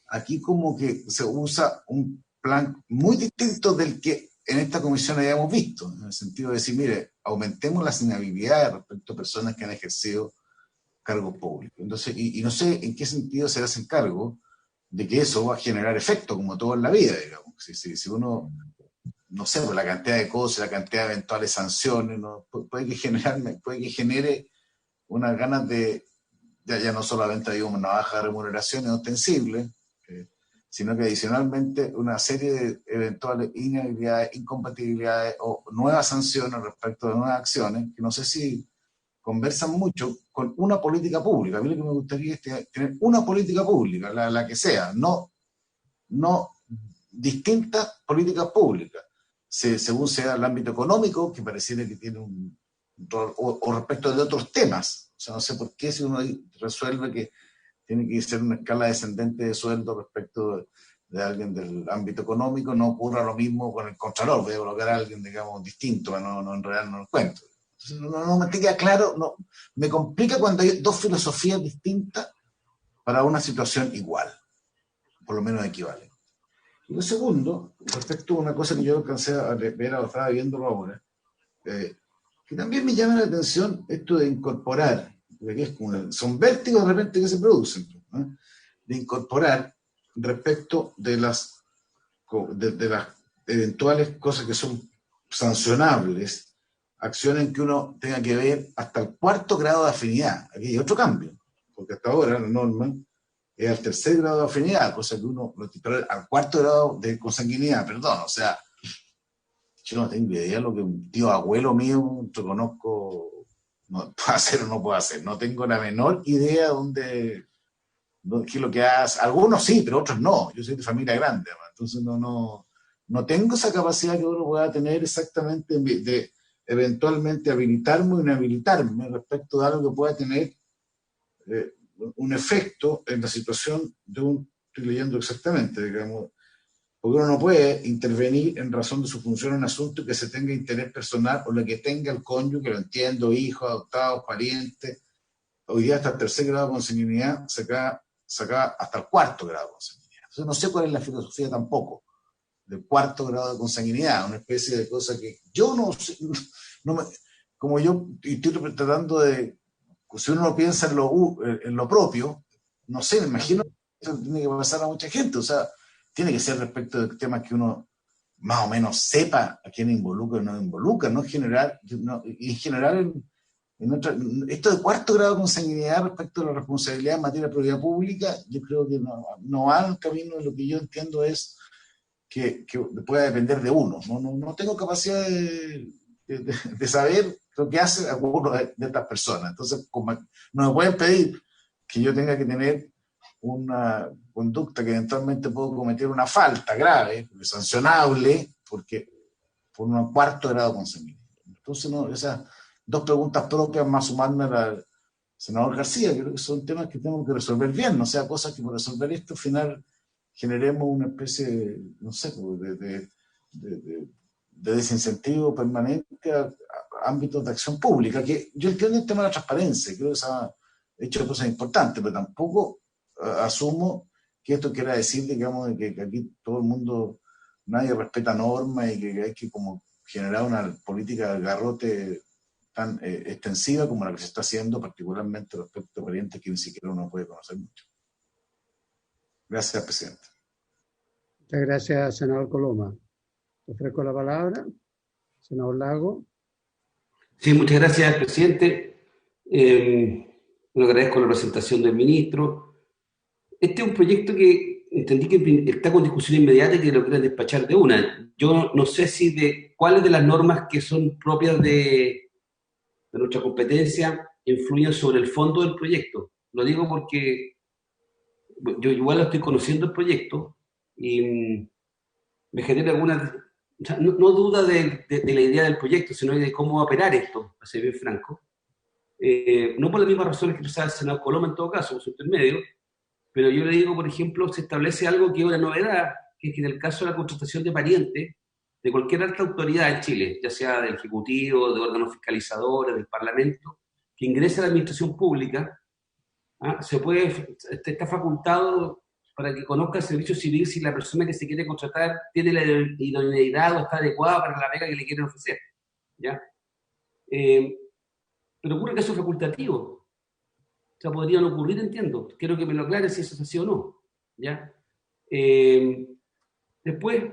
aquí como que se usa un plan muy distinto del que en esta comisión habíamos visto, en el sentido de decir, mire, aumentemos las inhabilidades respecto a personas que han ejercido cargos públicos. Entonces, y no sé en qué sentido se hacen cargo de que eso va a generar efecto, como todo en la vida, digamos. Si uno, no sé, por la cantidad de cosas, la cantidad de eventuales sanciones, ¿no? puede que genere unas ganas de, ya no solamente digamos, una baja de remuneraciones ostensibles, sino que adicionalmente una serie de eventuales inhabilidades, incompatibilidades o nuevas sanciones respecto de nuevas acciones, que no sé si conversan mucho con una política pública. A mí lo que me gustaría es tener una política pública, la que sea, no distintas políticas públicas, según sea el ámbito económico, que pareciera que tiene un rol, o respecto de otros temas. O sea, no sé por qué si uno resuelve que tiene que ser una escala descendente de sueldo respecto de alguien del ámbito económico, no ocurra lo mismo con el contralor, voy a colocar a alguien, digamos, distinto, para no enredar, no lo encuentro. Entonces, no me queda claro, me complica cuando hay dos filosofías distintas para una situación igual, por lo menos equivalente. Y lo segundo, respecto a una cosa que yo alcancé a ver, estaba viéndolo ahora, que también me llama la atención esto de incorporar, porque es como son vértigos de repente que se producen, ¿no? De incorporar respecto de las eventuales cosas que son sancionables, acciones en que uno tenga que ver hasta el 4º grado de afinidad. Aquí hay otro cambio, porque hasta ahora la norma es al 3er grado de afinidad, cosa que uno lo titula al 4º grado de consanguinidad, perdón, o sea, yo no tengo idea de lo que un tío abuelo mío, yo conozco, no puede hacer o no puede hacer, no tengo la menor idea qué es lo que hace, algunos sí, pero otros no, yo soy de familia grande, entonces no tengo esa capacidad que uno pueda tener exactamente de eventualmente habilitarme o inhabilitarme respecto de algo que pueda tener un efecto en la situación estoy leyendo exactamente, digamos, porque uno no puede intervenir en razón de su función en un asunto que se tenga interés personal o lo que tenga el cónyuge, lo entiendo, hijos, adoptados, parientes. Hoy día hasta el 3er grado de consanguinidad se acaba hasta el 4º grado de consanguinidad. Entonces no sé cuál es la filosofía tampoco del 4º grado de consanguinidad, una especie de cosa que yo no sé, como yo estoy tratando de, si uno no piensa en lo propio, no sé, me imagino que eso tiene que pasar a mucha gente, o sea, tiene que ser respecto de temas que uno más o menos sepa a quién involucra o no involucra, no generar, y en general esto de 4º grado de consanguinidad respecto a la responsabilidad en materia de propiedad pública, yo creo que no va al camino. Lo que yo entiendo es que pueda depender de uno. No tengo capacidad de saber lo que hace alguno de estas personas. Entonces, no me pueden pedir que yo tenga que tener una conducta que eventualmente puedo cometer una falta grave, sancionable, porque por un 4º grado de consanguinidad. Entonces, esas dos preguntas propias más sumarme al senador García, creo que son temas que tenemos que resolver bien, no sea cosas que por resolver esto al final generemos una especie, no sé, de desincentivo permanente a ámbitos de acción pública, que yo entiendo el tema de la transparencia, creo que se ha hecho cosas importantes, pero tampoco asumo que esto quiera decir, digamos, de que aquí todo el mundo, nadie respeta normas y que hay que como generar una política de garrote tan extensiva como la que se está haciendo, particularmente respecto a parientes que ni siquiera uno puede conocer mucho. Gracias, presidente. Muchas gracias, senador Coloma. Te ofrezco la palabra. Senador Lago. Sí, muchas gracias, presidente. Le agradezco la presentación del ministro. Este es un proyecto que entendí que está con discusión inmediata y que lo quieren despachar de una. Yo no sé si cuáles de las normas que son propias de nuestra competencia influyen sobre el fondo del proyecto. Lo digo porque yo igual estoy conociendo el proyecto y me genera alguna, o sea, no duda de la idea del proyecto, sino de cómo va a operar esto, para ser bien franco. No por las mismas razones que lo sabe el Senado Coloma en todo caso, su intermedio, pero yo le digo, por ejemplo, se establece algo que es una novedad, que es que en el caso de la contratación de parientes de cualquier alta autoridad en Chile, ya sea del Ejecutivo, de órganos fiscalizadores, del Parlamento, que ingrese a la administración pública, está facultado para que conozca el servicio civil si la persona que se quiere contratar tiene la idoneidad o está adecuada para la beca que le quieren ofrecer, ¿ya? Pero ocurre que eso es facultativo. O sea, podrían ocurrir, entiendo. Quiero que me lo aclare si eso es así o no, ¿ya? Después,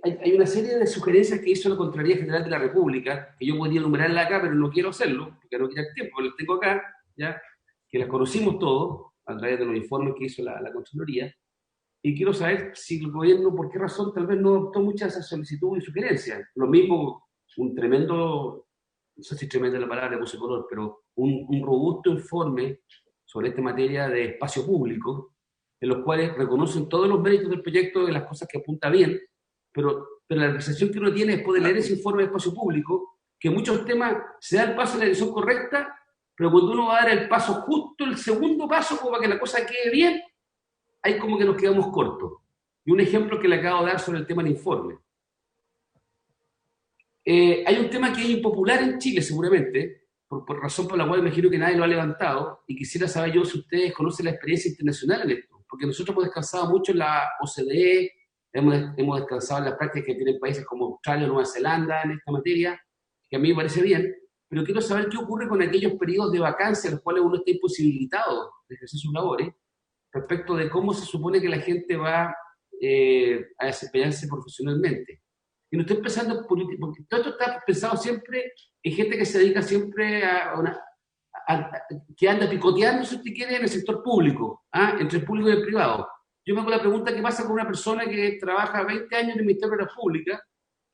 hay una serie de sugerencias que hizo la Contraloría General de la República, que yo podría enumerarla acá, pero no quiero hacerlo, porque no quiero tiempo, las tengo acá, ¿ya? Que las conocimos todos a través de los informes que hizo la Contraloría, y quiero saber si el gobierno, por qué razón, tal vez no adoptó muchas de esas solicitudes y sugerencias. Lo mismo, un tremendo, no sé si tremenda la palabra, puse color, pero un robusto informe sobre esta materia de espacio público, en los cuales reconocen todos los méritos del proyecto, de las cosas que apunta bien, pero la percepción que uno tiene después de leer ese informe de espacio público, que muchos temas se da el paso en la dirección correcta, pero cuando uno va a dar el paso justo, el segundo paso, como para que la cosa quede bien, hay como que nos quedamos cortos. Y un ejemplo que le acabo de dar sobre el tema del informe. Hay un tema que es impopular en Chile, seguramente, por razón por la cual imagino que nadie lo ha levantado, y quisiera saber yo si ustedes conocen la experiencia internacional en esto, porque nosotros hemos descansado mucho en la OCDE, hemos descansado en las prácticas que tienen países como Australia o Nueva Zelanda en esta materia, que a mí me parece bien, pero quiero saber qué ocurre con aquellos periodos de vacancia en los cuales uno está imposibilitado de ejercer sus labores, respecto de cómo se supone que la gente va a desempeñarse profesionalmente. Y no estoy pensando en política, porque todo esto está pensado siempre en gente que se dedica siempre que anda picoteando, si usted quiere, en el sector público, entre el público y el privado. Yo me hago la pregunta, ¿qué pasa con una persona que trabaja 20 años en el Ministerio de Obras Públicas,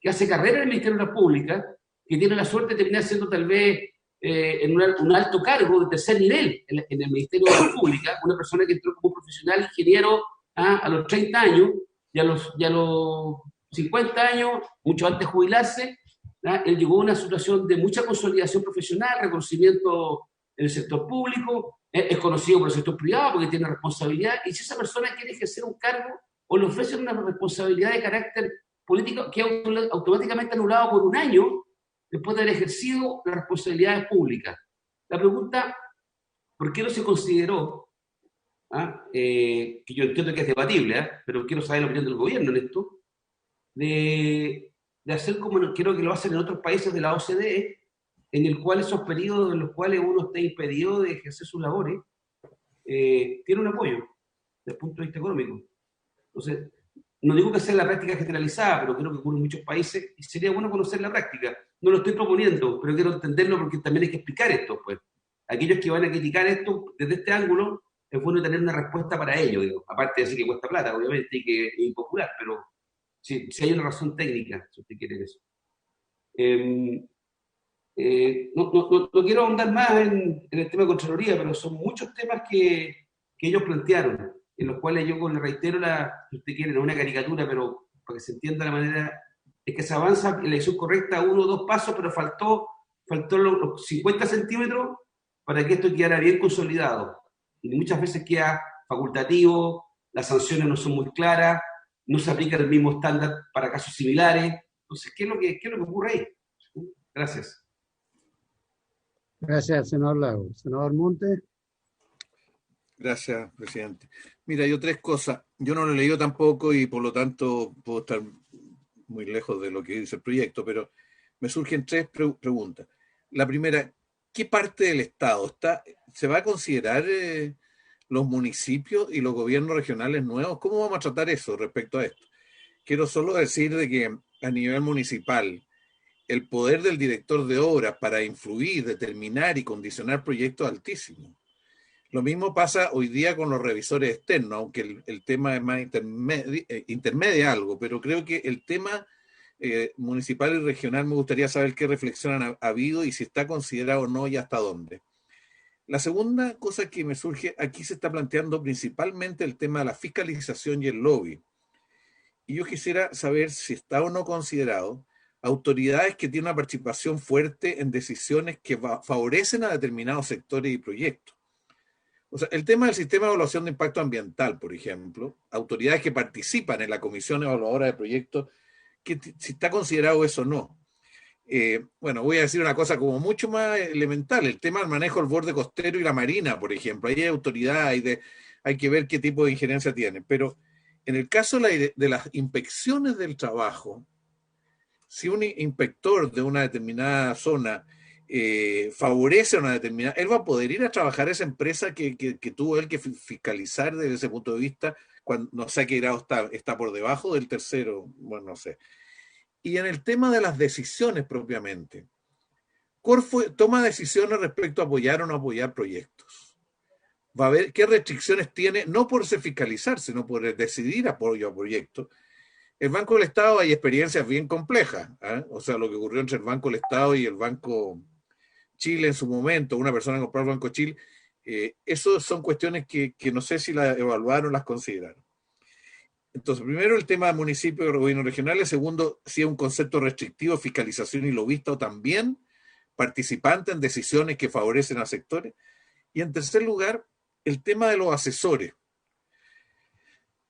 que hace carrera en el Ministerio de Obras Públicas, que tiene la suerte de terminar siendo tal vez en un alto cargo de tercer nivel en el Ministerio de Obras Públicas, una persona que entró como profesional ingeniero a los 30 años y a los 50 años, mucho antes de jubilarse, él llegó a una situación de mucha consolidación profesional, reconocimiento en el sector público, es conocido por el sector privado porque tiene responsabilidad, y si esa persona quiere ejercer un cargo o le ofrecen una responsabilidad de carácter político que es automáticamente anulado por un año después de haber ejercido las responsabilidades públicas. La pregunta, ¿por qué no se consideró, que yo entiendo que es debatible, pero quiero saber la opinión del gobierno en esto, de hacer como creo que lo hacen en otros países de la OCDE, en el cual esos periodos en los cuales uno está impedido de ejercer sus labores, tiene un apoyo desde el punto de vista económico. Entonces, no digo que sea la práctica generalizada, pero creo que ocurre en muchos países y sería bueno conocer la práctica. No lo estoy proponiendo, pero quiero entenderlo porque también hay que explicar esto. Pues. Aquellos que van a criticar esto desde este ángulo, es bueno tener una respuesta para ello. Digo. Aparte de decir que cuesta plata, obviamente, y que es impopular, pero si hay una razón técnica, si usted quiere eso. No quiero ahondar más en el tema de Contraloría, pero son muchos temas que ellos plantearon, en los cuales yo le reitero, si usted quiere, no una caricatura, pero para que se entienda la manera, es que se avanza en la dirección correcta 1 o 2 pasos, pero faltó los 50 centímetros para que esto quedara bien consolidado. Y muchas veces queda facultativo, las sanciones no son muy claras, no se aplica el mismo estándar para casos similares. Entonces, ¿qué es lo que ocurre ahí? Gracias. Gracias, senador Lago. Senador Montes. Gracias, presidente. Mira, yo 3 cosas. Yo no lo he leído tampoco y por lo tanto puedo estar muy lejos de lo que dice el proyecto, pero me surgen 3 preguntas. La primera, ¿qué parte del Estado se va a considerar los municipios y los gobiernos regionales nuevos? ¿Cómo vamos a tratar eso respecto a esto? Quiero solo decir de que a nivel municipal, el poder del director de obras para influir, determinar y condicionar proyectos es altísimo. Lo mismo pasa hoy día con los revisores externos, aunque el tema es más intermedia algo, pero creo que el tema municipal y regional me gustaría saber qué reflexión ha habido y si está considerado o no y hasta dónde. La segunda cosa que me surge, aquí se está planteando principalmente el tema de la fiscalización y el lobby. Y yo quisiera saber si está o no considerado autoridades que tienen una participación fuerte en decisiones que favorecen a determinados sectores y proyectos. O sea, el tema del sistema de evaluación de impacto ambiental, por ejemplo, autoridades que participan en la comisión evaluadora de proyectos, que si está considerado eso o no. Bueno, voy a decir una cosa como mucho más elemental, el tema del manejo del borde costero y la marina, por ejemplo, ahí hay autoridad, hay que ver qué tipo de injerencia tiene, pero en el caso de las inspecciones del trabajo, si un inspector de una determinada zona favorece a una determinada, él va a poder ir a trabajar a esa empresa que tuvo él que fiscalizar desde ese punto de vista, cuando no sé a qué grado está por debajo del tercero, bueno, no sé. Y en el tema de las decisiones propiamente, Corfo toma decisiones respecto a apoyar o no apoyar proyectos. Va a ver qué restricciones tiene, no por fiscalizar, sino por decidir apoyo a proyectos. El Banco del Estado hay experiencias bien complejas, ¿eh? O sea, lo que ocurrió entre el Banco del Estado y el Banco Chile en su momento, una persona compró el Banco Chile, eso son cuestiones que no sé si las evaluaron o las consideraron. Entonces, primero el tema de municipios y gobiernos regionales, segundo, si es un concepto restrictivo, fiscalización y lobista o también participante en decisiones que favorecen a sectores. Y en tercer lugar, el tema de los asesores.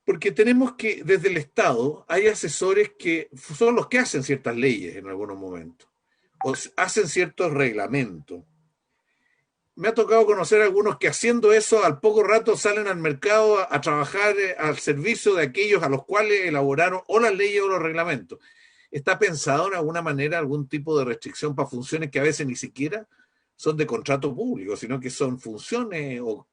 Porque tenemos que, desde el Estado, hay asesores que son los que hacen ciertas leyes en algunos momentos, o hacen ciertos reglamentos. Me ha tocado conocer a algunos que haciendo eso, al poco rato salen al mercado a trabajar al servicio de aquellos a los cuales elaboraron o las leyes o los reglamentos. ¿Está pensado en alguna manera algún tipo de restricción para funciones que a veces ni siquiera son de contrato público, sino que son funciones o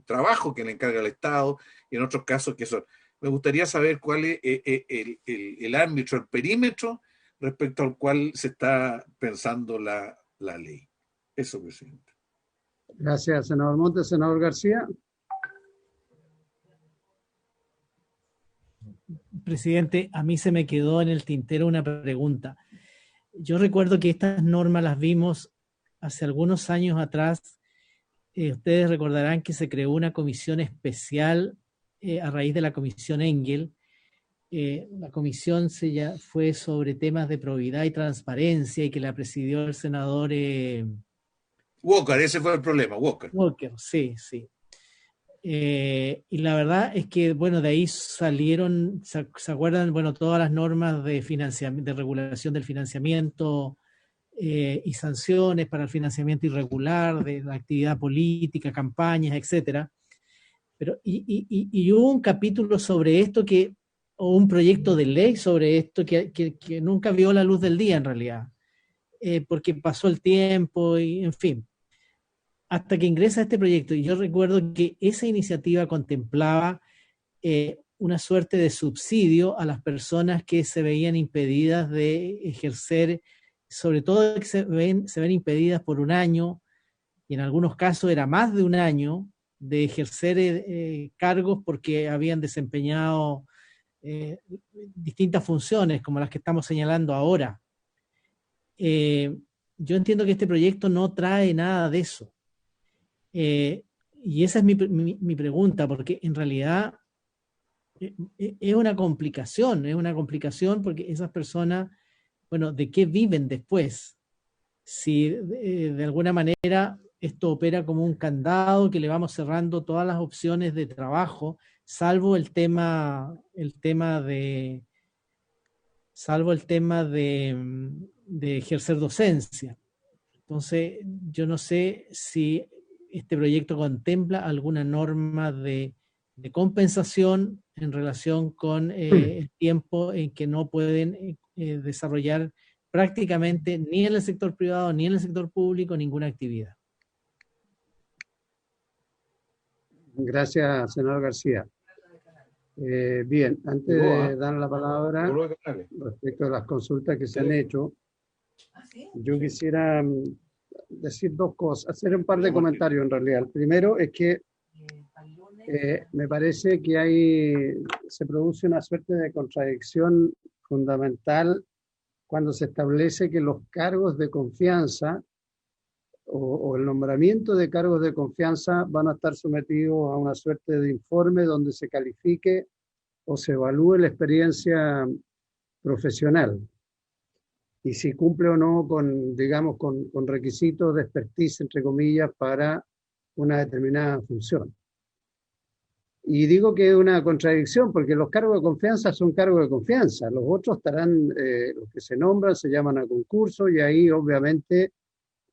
trabajo que le encarga el Estado y en otros casos que son? Me gustaría saber cuál es el ámbito, el perímetro respecto al cual se está pensando la ley. Eso, presidente. Gracias, senador Montes. Senador García. Presidente, a mí se me quedó en el tintero una pregunta. Yo recuerdo que estas normas las vimos hace algunos años atrás. Ustedes recordarán que se creó una comisión especial a raíz de la comisión Engel. La comisión fue sobre temas de probidad y transparencia y que la presidió el senador Walker, ese fue el problema, Walker. Walker, sí. Y la verdad es que, bueno, de ahí salieron, ¿se acuerdan? Bueno, todas las normas de regulación del financiamiento y sanciones para el financiamiento irregular, de la actividad política, campañas, etcétera. Pero, y hubo un capítulo sobre esto o un proyecto de ley sobre esto que nunca vio la luz del día en realidad, porque pasó el tiempo y en fin. Hasta que ingresa este proyecto, y yo recuerdo que esa iniciativa contemplaba una suerte de subsidio a las personas que se veían impedidas de ejercer, sobre todo que se ven impedidas por un año, y en algunos casos era más de un año, de ejercer cargos porque habían desempeñado distintas funciones, como las que estamos señalando ahora. Yo entiendo que este proyecto no trae nada de eso. Y esa es mi pregunta, porque en realidad es una complicación porque esas personas, bueno, ¿de qué viven después? Si de alguna manera esto opera como un candado que le vamos cerrando todas las opciones de trabajo, salvo el tema de ejercer docencia. Entonces, yo no sé si este proyecto contempla alguna norma de compensación en relación con el tiempo en que no pueden desarrollar prácticamente ni en el sector privado ni en el sector público ninguna actividad. Gracias, senador García. Bien, antes de dar la palabra respecto a las consultas que se han hecho, yo quisiera decir dos cosas, hacer un par de comentarios en realidad. El primero es que Me parece que se produce una suerte de contradicción fundamental cuando se establece que los cargos de confianza o el nombramiento de cargos de confianza van a estar sometidos a una suerte de informe donde se califique o se evalúe la experiencia profesional y si cumple o no con, digamos, con requisitos de expertise, entre comillas, para una determinada función. Y digo que es una contradicción porque los cargos de confianza son cargos de confianza, los otros estarán, los que se nombran se llaman a concurso y ahí obviamente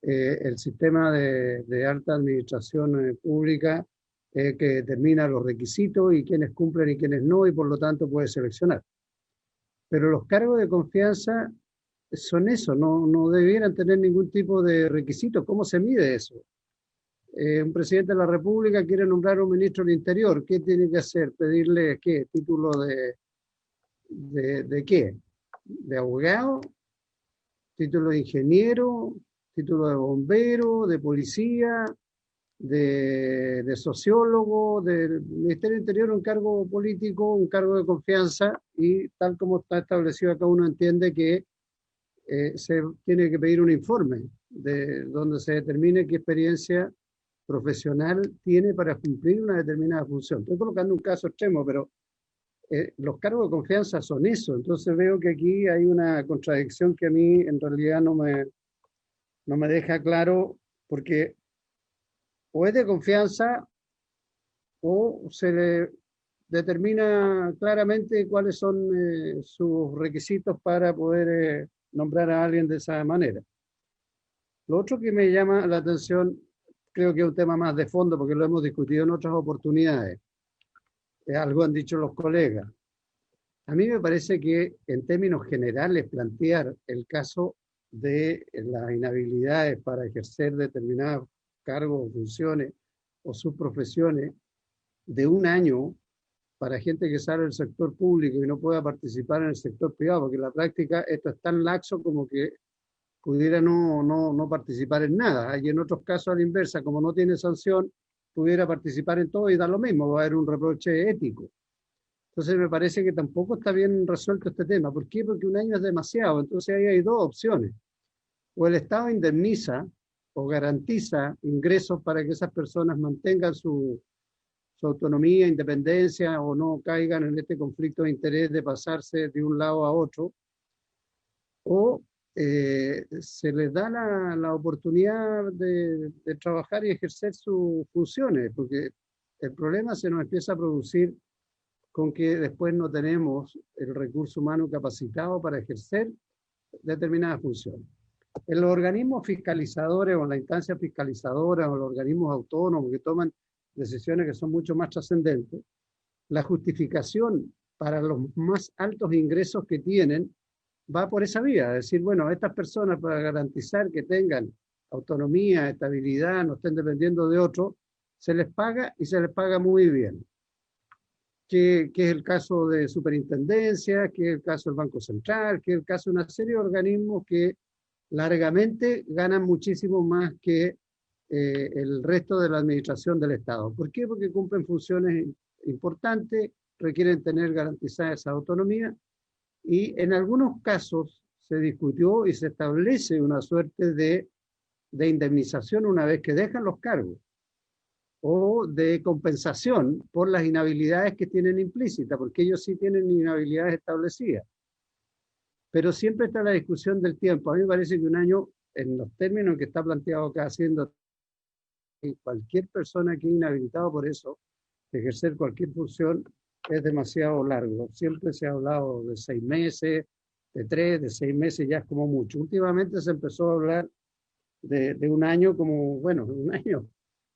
el sistema de alta administración pública que determina los requisitos y quiénes cumplen y quiénes no y por lo tanto puede seleccionar. Pero los cargos de confianza son eso, no debieran tener ningún tipo de requisito. ¿Cómo se mide eso? Un presidente de la República quiere nombrar a un ministro del Interior. ¿Qué tiene que hacer? ¿Pedirle qué? ¿Título de qué? ¿De abogado? ¿Título de ingeniero? ¿Título de bombero? ¿De policía? ¿De sociólogo? ¿Del Ministerio del Interior? Un cargo político, un cargo de confianza y tal como está establecido acá uno entiende que se tiene que pedir un informe de donde se determine qué experiencia profesional tiene para cumplir una determinada función. Estoy colocando un caso extremo, pero los cargos de confianza son eso. Entonces veo que aquí hay una contradicción que a mí en realidad no me deja claro, porque o es de confianza o se le determina claramente cuáles son sus requisitos para poder nombrar a alguien de esa manera. Lo otro que me llama la atención, creo que es un tema más de fondo porque lo hemos discutido en otras oportunidades. Algo han dicho los colegas. A mí me parece que en términos generales plantear el caso de las inhabilidades para ejercer determinados cargos o funciones o subprofesiones de un año para gente que sale del sector público y no pueda participar en el sector privado, porque en la práctica esto es tan laxo como que pudiera no participar en nada. Y en otros casos a la inversa, como no tiene sanción, pudiera participar en todo y da lo mismo, va a haber un reproche ético. Entonces me parece que tampoco está bien resuelto este tema. ¿Por qué? Porque un año es demasiado. Entonces ahí hay dos opciones. O el Estado indemniza o garantiza ingresos para que esas personas mantengan su autonomía, independencia o no caigan en este conflicto de interés de pasarse de un lado a otro, o se les da la oportunidad de trabajar y ejercer sus funciones, porque el problema se nos empieza a producir con que después no tenemos el recurso humano capacitado para ejercer determinadas funciones. En los organismos fiscalizadores o en la instancia fiscalizadora o los organismos autónomos que toman decisiones que son mucho más trascendentes, la justificación para los más altos ingresos que tienen va por esa vía, es decir, bueno, a estas personas para garantizar que tengan autonomía, estabilidad, no estén dependiendo de otros, se les paga y se les paga muy bien. Que es el caso de superintendencia, que es el caso del Banco Central, que es el caso de una serie de organismos que largamente ganan muchísimo más que el resto de la administración del Estado. ¿Por qué? Porque cumplen funciones importantes, requieren tener garantizada esa autonomía y en algunos casos se discutió y se establece una suerte de indemnización una vez que dejan los cargos o de compensación por las inhabilidades que tienen implícitas, porque ellos sí tienen inhabilidades establecidas. Pero siempre está la discusión del tiempo. A mí me parece que un año, en los términos que está planteado acá, haciendo cualquier persona que es inhabilitado por eso, ejercer cualquier función, es demasiado largo. Siempre se ha hablado de 6 meses, de 3, de 6 meses, ya es como mucho. Últimamente se empezó a hablar de un año como, bueno, un año,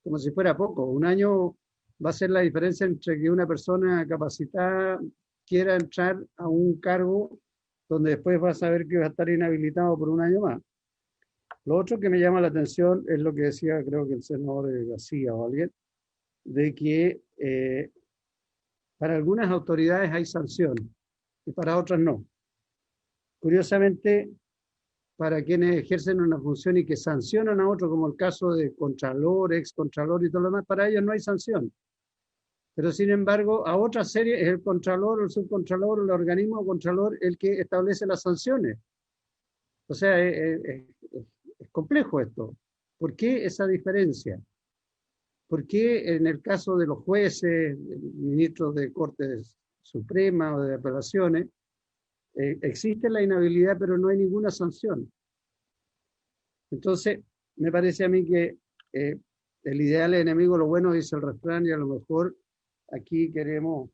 como si fuera poco. Un año va a ser la diferencia entre que una persona capacitada quiera entrar a un cargo donde después va a saber que va a estar inhabilitado por un año más. Lo otro que me llama la atención es lo que decía, creo que el senador García o alguien, de que para algunas autoridades hay sanción y para otras no. Curiosamente, para quienes ejercen una función y que sancionan a otro, como el caso de contralor, ex contralor y todo lo demás, para ellos no hay sanción. Pero sin embargo, a otra serie es el contralor, el subcontralor, el organismo contralor el que establece las sanciones. O sea, es complejo esto. ¿Por qué esa diferencia? ¿Por qué en el caso de los jueces, ministros de Cortes Suprema o de apelaciones, existe la inhabilidad pero no hay ninguna sanción? Entonces, me parece a mí que el ideal es enemigo de lo bueno, dice el refrán, y a lo mejor aquí queremos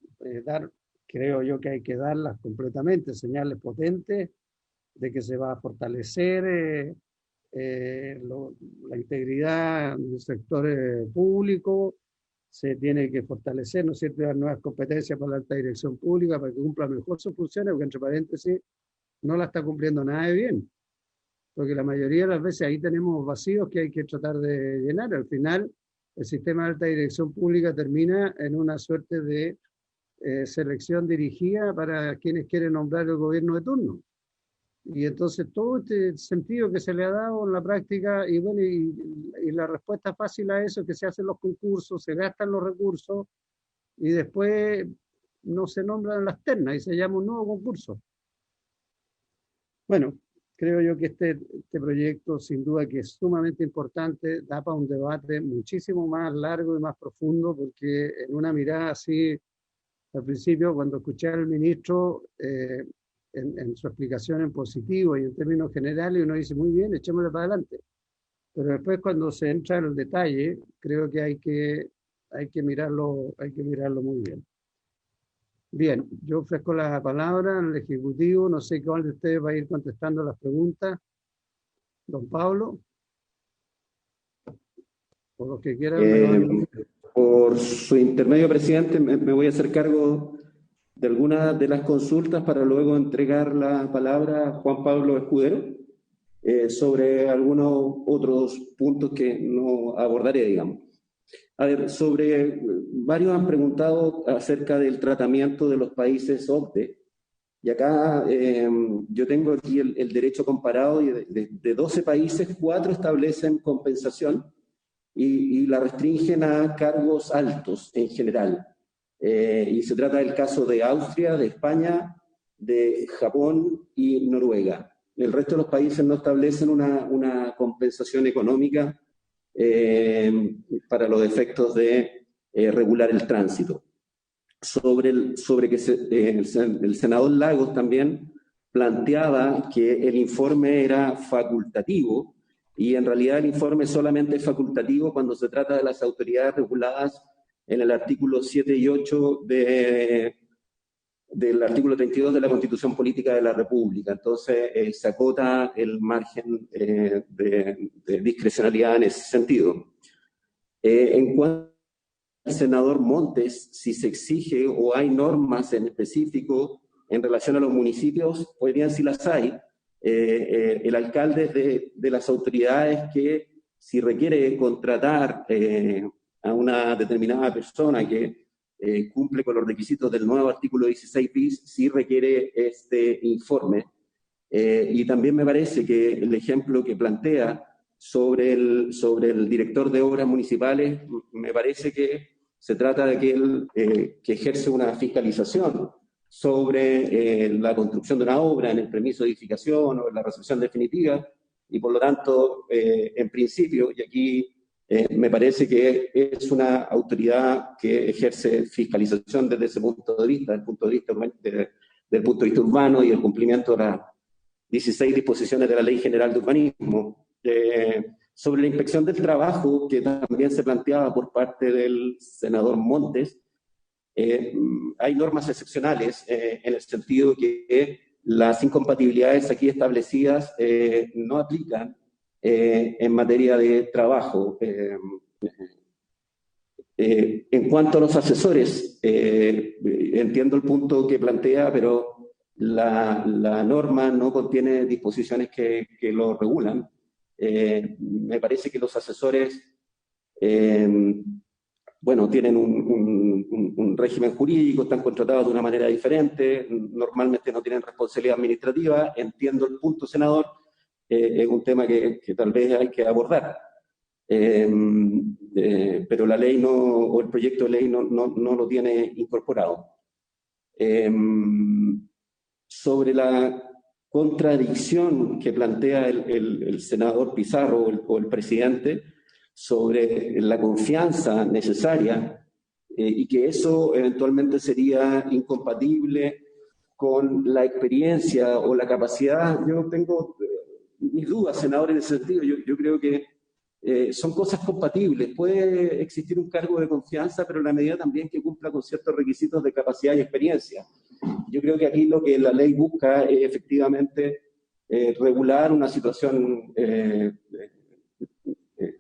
dar, creo yo que hay que darlas completamente, señales potentes de que se va a fortalecer la integridad del sector público, se tiene que fortalecer, ¿no es cierto?, dar nuevas competencias para la alta dirección pública para que cumpla mejor sus funciones, porque entre paréntesis no la está cumpliendo nada de bien, porque la mayoría de las veces ahí tenemos vacíos que hay que tratar de llenar. Al final, el sistema de alta dirección pública termina en una suerte de selección dirigida para quienes quieren nombrar el gobierno de turno. Y entonces todo este sentido que se le ha dado en la práctica, y bueno, y la respuesta fácil a eso es que se hacen los concursos, se gastan los recursos, y después no se nombran las ternas y se llama un nuevo concurso. Bueno, creo yo que este proyecto, sin duda que es sumamente importante, da para un debate muchísimo más largo y más profundo, porque en una mirada así, al principio, cuando escuché al ministro en su explicación en positivo y en términos generales, uno dice, muy bien, echémosle para adelante. Pero después, cuando se entra en el detalle, creo que hay que mirarlo muy bien. Bien, yo ofrezco la palabra al Ejecutivo, no sé cuál de ustedes va a ir contestando las preguntas. Don Pablo, por los que quieran. Por su intermedio, presidente, me voy a hacer cargo de algunas de las consultas para luego entregar la palabra a Juan Pablo Escudero sobre algunos otros puntos que no abordaré, digamos. A ver, varios han preguntado acerca del tratamiento de los países OCDE, y acá yo tengo aquí el derecho comparado, y de 12 países, 4 establecen compensación y la restringen a cargos altos en general. Y se trata del caso de Austria, de España, de Japón y Noruega. El resto de los países no establecen una compensación económica para los efectos de regular el tránsito. Sobre que el senador Lagos también planteaba que el informe era facultativo, y en realidad el informe solamente es facultativo cuando se trata de las autoridades reguladas en el artículo 7 y 8 del artículo 32 de la Constitución Política de la República. Entonces se acota el margen de discrecionalidad en ese sentido. En cuanto al senador Montes, si se exige o hay normas en específico en relación a los municipios, pues bien, si las hay, el alcalde de las autoridades que, si requiere contratar a una determinada persona que cumple con los requisitos del nuevo artículo 16 bis, sí requiere este informe. Y también me parece que el ejemplo que plantea sobre el director de obras municipales, me parece que se trata de aquel que ejerce una fiscalización sobre la construcción de una obra, en el permiso de edificación o en la recepción definitiva, y por lo tanto, en principio, y aquí me parece que es una autoridad que ejerce fiscalización desde ese punto de vista, del punto de vista urbano y el cumplimiento de las 16 disposiciones de la Ley General de Urbanismo. Sobre la inspección del trabajo, que también se planteaba por parte del senador Montes, hay normas excepcionales en el sentido que las incompatibilidades aquí establecidas no aplican en materia de trabajo. En cuanto a los asesores, entiendo el punto que plantea, pero la norma no contiene disposiciones que lo regulan. Me parece que los asesores, bueno, tienen un régimen jurídico, están contratados de una manera diferente, normalmente no tienen responsabilidad administrativa. Entiendo el punto, senador, es un tema que tal vez hay que abordar. pero la ley no, o el proyecto de ley no lo tiene incorporado. Sobre la contradicción que plantea el senador Pizarro o el presidente sobre la confianza necesaria y que eso eventualmente sería incompatible con la experiencia o la capacidad. Yo tengo mis dudas, senador, en ese sentido. Yo creo que son cosas compatibles. Puede existir un cargo de confianza, pero en la medida también que cumpla con ciertos requisitos de capacidad y experiencia. Yo creo que aquí lo que la ley busca es efectivamente regular una situación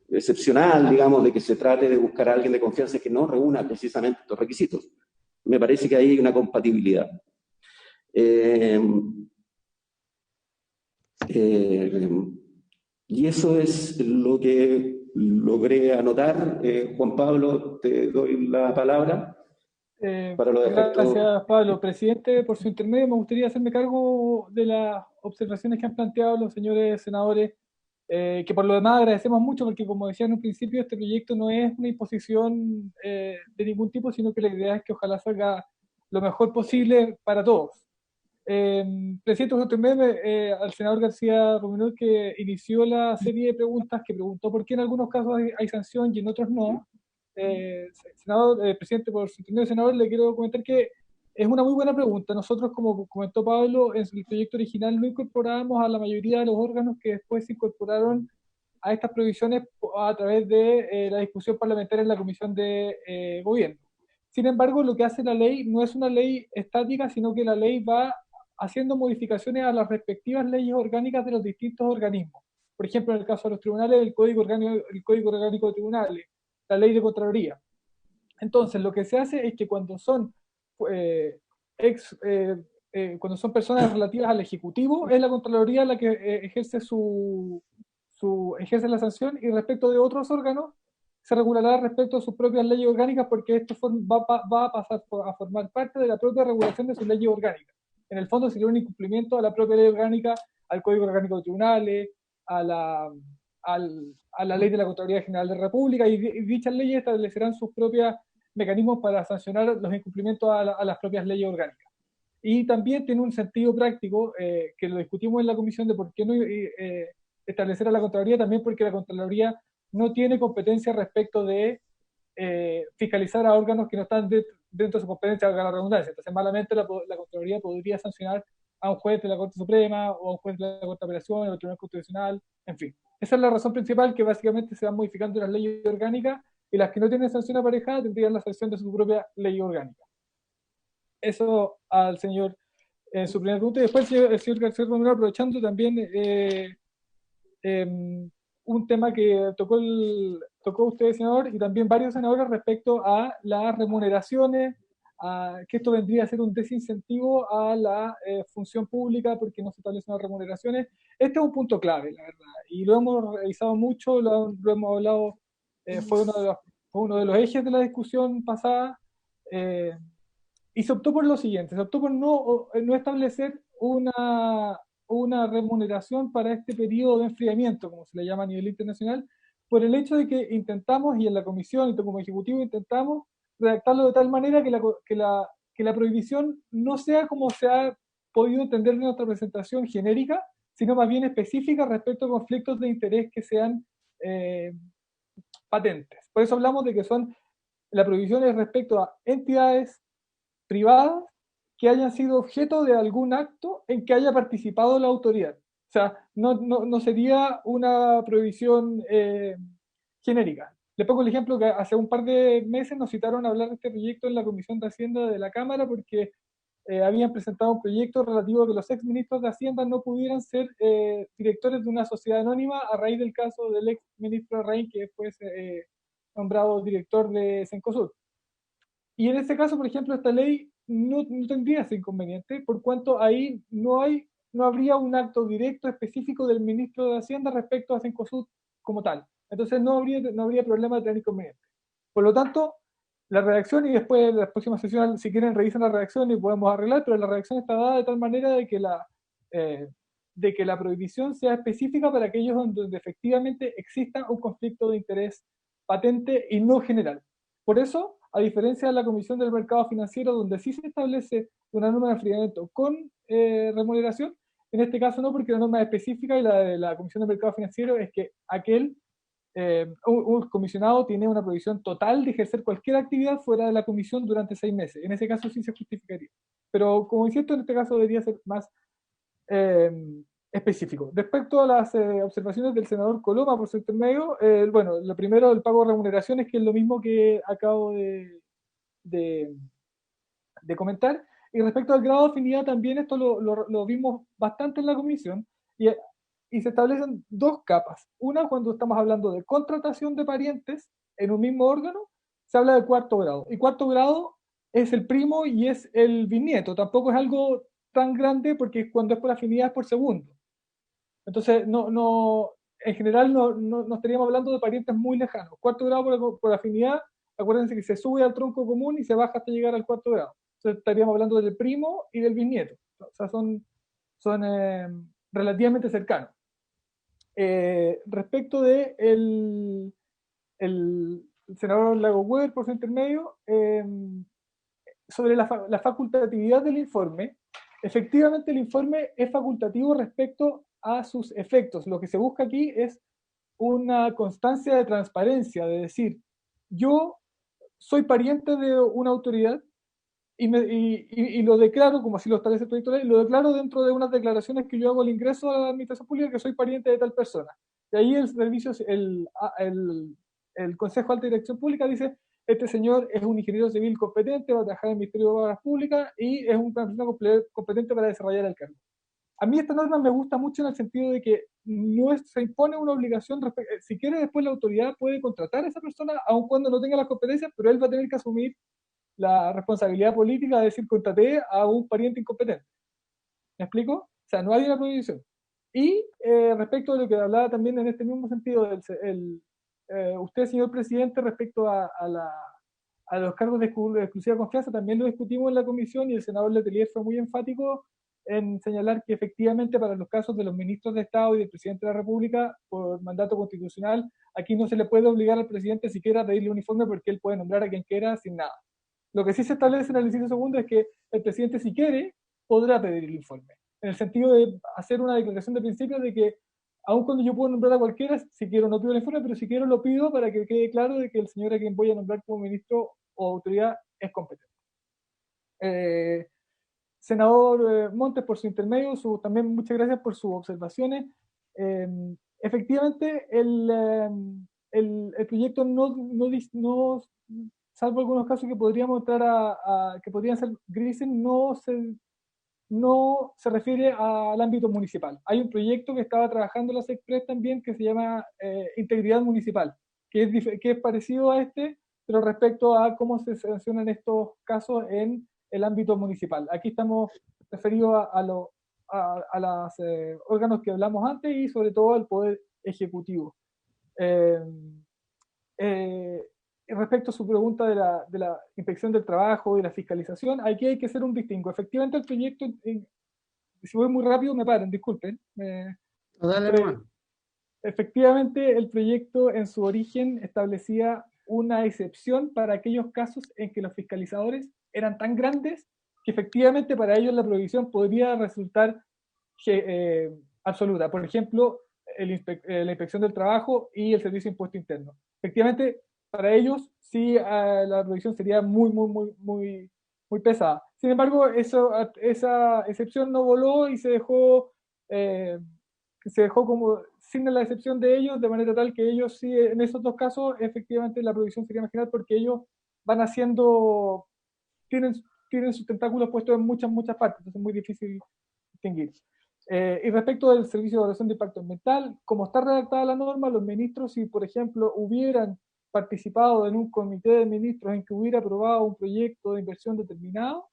excepcional, digamos, de que se trate de buscar a alguien de confianza que no reúna precisamente estos requisitos. Me parece que ahí hay una compatibilidad. Y eso es lo que logré anotar. Juan Pablo, te doy la palabra. Para los efectos. Gracias, Pablo. Presidente, por su intermedio me gustaría hacerme cargo de las observaciones que han planteado los señores senadores, que por lo demás agradecemos mucho porque, como decía en un principio, este proyecto no es una imposición de ningún tipo, sino que la idea es que ojalá salga lo mejor posible para todos. Presidente, por su intermedio, al senador García Ruminot, que inició la serie de preguntas, que preguntó por qué en algunos casos hay sanción y en otros no. Senador, presidente, por su intermedio, senador, le quiero comentar que es una muy buena pregunta. Nosotros, como comentó Pablo, en el proyecto original no incorporábamos a la mayoría de los órganos que después se incorporaron a estas provisiones a través de la discusión parlamentaria en la Comisión de Gobierno. Sin embargo, lo que hace la ley no es una ley estática, sino que la ley va haciendo modificaciones a las respectivas leyes orgánicas de los distintos organismos. Por ejemplo, en el caso de los tribunales, el Código Orgánico de Tribunales, la ley de Contraloría. Entonces, lo que se hace es que cuando son personas relativas al Ejecutivo, es la Contraloría la que ejerce ejerce la sanción, y respecto de otros órganos se regulará respecto a sus propias leyes orgánicas, porque esto va a pasar a formar parte de la propia regulación de sus leyes orgánicas. En el fondo sería un incumplimiento a la propia ley orgánica, al Código Orgánico de Tribunales, a la ley de la Contraloría General de la República, y dichas leyes establecerán sus propios mecanismos para sancionar los incumplimientos a las propias leyes orgánicas. Y también tiene un sentido práctico, que lo discutimos en la comisión, de por qué no establecer a la Contraloría, también porque la Contraloría no tiene competencia respecto de fiscalizar a órganos que no están dentro de su competencia, valga la redundancia. Entonces, malamente la Contraloría podría sancionar a un juez de la Corte Suprema o a un juez de la Corte de Apelaciones o del Tribunal Constitucional, en fin. Esa es la razón principal, que básicamente se van modificando las leyes orgánicas, y las que no tienen sanción aparejada tendrían la sanción de su propia ley orgánica. Eso al señor en su primera pregunta. Y después el señor García Romero, aprovechando también un tema que tocó usted, senador, y también varios senadores, respecto a las remuneraciones, que esto vendría a ser un desincentivo a la función pública porque no se establecen las remuneraciones. Este es un punto clave, la verdad, y lo hemos revisado mucho, lo hemos hablado, fue uno de los ejes de la discusión pasada, y se optó por lo siguiente: se optó por no establecer una remuneración para este periodo de enfriamiento, como se le llama a nivel internacional, por el hecho de que intentamos, y en la comisión y como ejecutivo intentamos redactarlo de tal manera que la prohibición no sea como se ha podido entender en nuestra presentación, genérica, sino más bien específica respecto a conflictos de interés que sean patentes. Por eso hablamos de que la prohibición es respecto a entidades privadas que hayan sido objeto de algún acto en que haya participado la autoridad. O sea, no sería una prohibición genérica. Le pongo el ejemplo que hace un par de meses nos citaron a hablar de este proyecto en la Comisión de Hacienda de la Cámara, porque habían presentado un proyecto relativo a que los exministros de Hacienda no pudieran ser directores de una sociedad anónima, a raíz del caso del exministro Larraín, que fue nombrado director de Cencosud. Y en este caso, por ejemplo, esta ley no tendría ese inconveniente, por cuanto ahí no habría un acto directo específico del ministro de Hacienda respecto a Cencosud como tal. Entonces no habría problema de tener inconveniente. Por lo tanto, la redacción, y después en la próxima sesión, si quieren, revisan la redacción y podemos arreglar, pero la redacción está dada de tal manera de que la prohibición sea específica para aquellos donde efectivamente exista un conflicto de interés patente y no general. Por eso, a diferencia de la Comisión del Mercado Financiero, donde sí se establece una norma de enfriamiento con remuneración, en este caso no, porque la norma específica y la de la Comisión del Mercado Financiero es que un comisionado tiene una prohibición total de ejercer cualquier actividad fuera de la comisión durante 6 meses. En ese caso sí se justificaría. Pero como insisto, en este caso debería ser más específico. Respecto a las observaciones del senador Coloma por su intermedio, bueno, lo primero, el pago de remuneraciones, que es lo mismo que acabo de comentar. Y respecto al grado de afinidad, también esto lo vimos bastante en la comisión, y se establecen 2 capas. Una, cuando estamos hablando de contratación de parientes en un mismo órgano, se habla de cuarto grado. Y cuarto grado es el primo y es el bisnieto. Tampoco es algo tan grande, porque cuando es por afinidad es por segundo. Entonces, en general no estaríamos hablando de parientes muy lejanos. Cuarto grado por afinidad, acuérdense que se sube al tronco común y se baja hasta llegar al cuarto grado. Entonces estaríamos hablando del primo y del bisnieto. O sea, son relativamente cercanos. Respecto de el senador Lago Weber, por su intermedio, sobre la facultatividad del informe, efectivamente el informe es facultativo respecto a sus efectos. Lo que se busca aquí es una constancia de transparencia, de decir, yo soy pariente de una autoridad y lo declaro, como así lo establece el proyecto de ley, lo declaro dentro de unas declaraciones que yo hago al ingreso a la administración pública, que soy pariente de tal persona. Y ahí el Consejo de Alta Dirección Pública dice, este señor es un ingeniero civil competente, va a trabajar en el Ministerio de Obras Públicas y es una persona competente para desarrollar el cargo. A mí esta norma me gusta mucho en el sentido de que no se impone una obligación, si quiere después la autoridad puede contratar a esa persona, aun cuando no tenga las competencias, pero él va a tener que asumir la responsabilidad política de decir contraté a un pariente incompetente. ¿Me explico? O sea, no hay una prohibición. Y respecto de lo que hablaba también en este mismo sentido, usted, señor presidente, respecto a los cargos de exclusiva confianza, también lo discutimos en la comisión y el senador Letelier fue muy enfático en señalar que efectivamente para los casos de los ministros de Estado y del presidente de la República, por mandato constitucional, aquí no se le puede obligar al presidente siquiera a pedirle un informe porque él puede nombrar a quien quiera sin nada. Lo que sí se establece en el inciso segundo es que el presidente, si quiere, podrá pedir el informe, en el sentido de hacer una declaración de principio de que, aun cuando yo puedo nombrar a cualquiera, si quiero no pido el informe, pero si quiero lo pido para que quede claro de que el señor a quien voy a nombrar como ministro o autoridad es competente. Senador Montes, por su intermedio, también muchas gracias por sus observaciones. Efectivamente, el proyecto no, salvo algunos casos que podríamos entrar que podrían ser grises, no se refiere al ámbito municipal. Hay un proyecto que estaba trabajando la SECPRES también que se llama Integridad Municipal, que es parecido a este, pero respecto a cómo se sancionan estos casos en el ámbito municipal. Aquí estamos referidos a los órganos que hablamos antes y sobre todo al Poder Ejecutivo. Respecto a su pregunta de la inspección del trabajo y la fiscalización, aquí hay que hacer un distingo. Efectivamente, el proyecto, si voy muy rápido, me paren, disculpen. Efectivamente, el proyecto en su origen establecía una excepción para aquellos casos en que los fiscalizadores eran tan grandes que efectivamente para ellos la prohibición podría resultar absoluta. Por ejemplo, la inspección del trabajo y el servicio de impuesto interno. Efectivamente, para ellos sí la prohibición sería muy pesada. Sin embargo, esa excepción no voló y se dejó como sin la excepción de ellos, de manera tal que ellos sí, en esos 2 casos, efectivamente la prohibición sería más general porque ellos van haciendo, tienen sus tentáculos puestos en muchas partes, entonces es muy difícil distinguir. Y respecto del servicio de evaluación de impacto ambiental, como está redactada la norma, los ministros, si por ejemplo hubieran participado en un comité de ministros en que hubiera aprobado un proyecto de inversión determinado,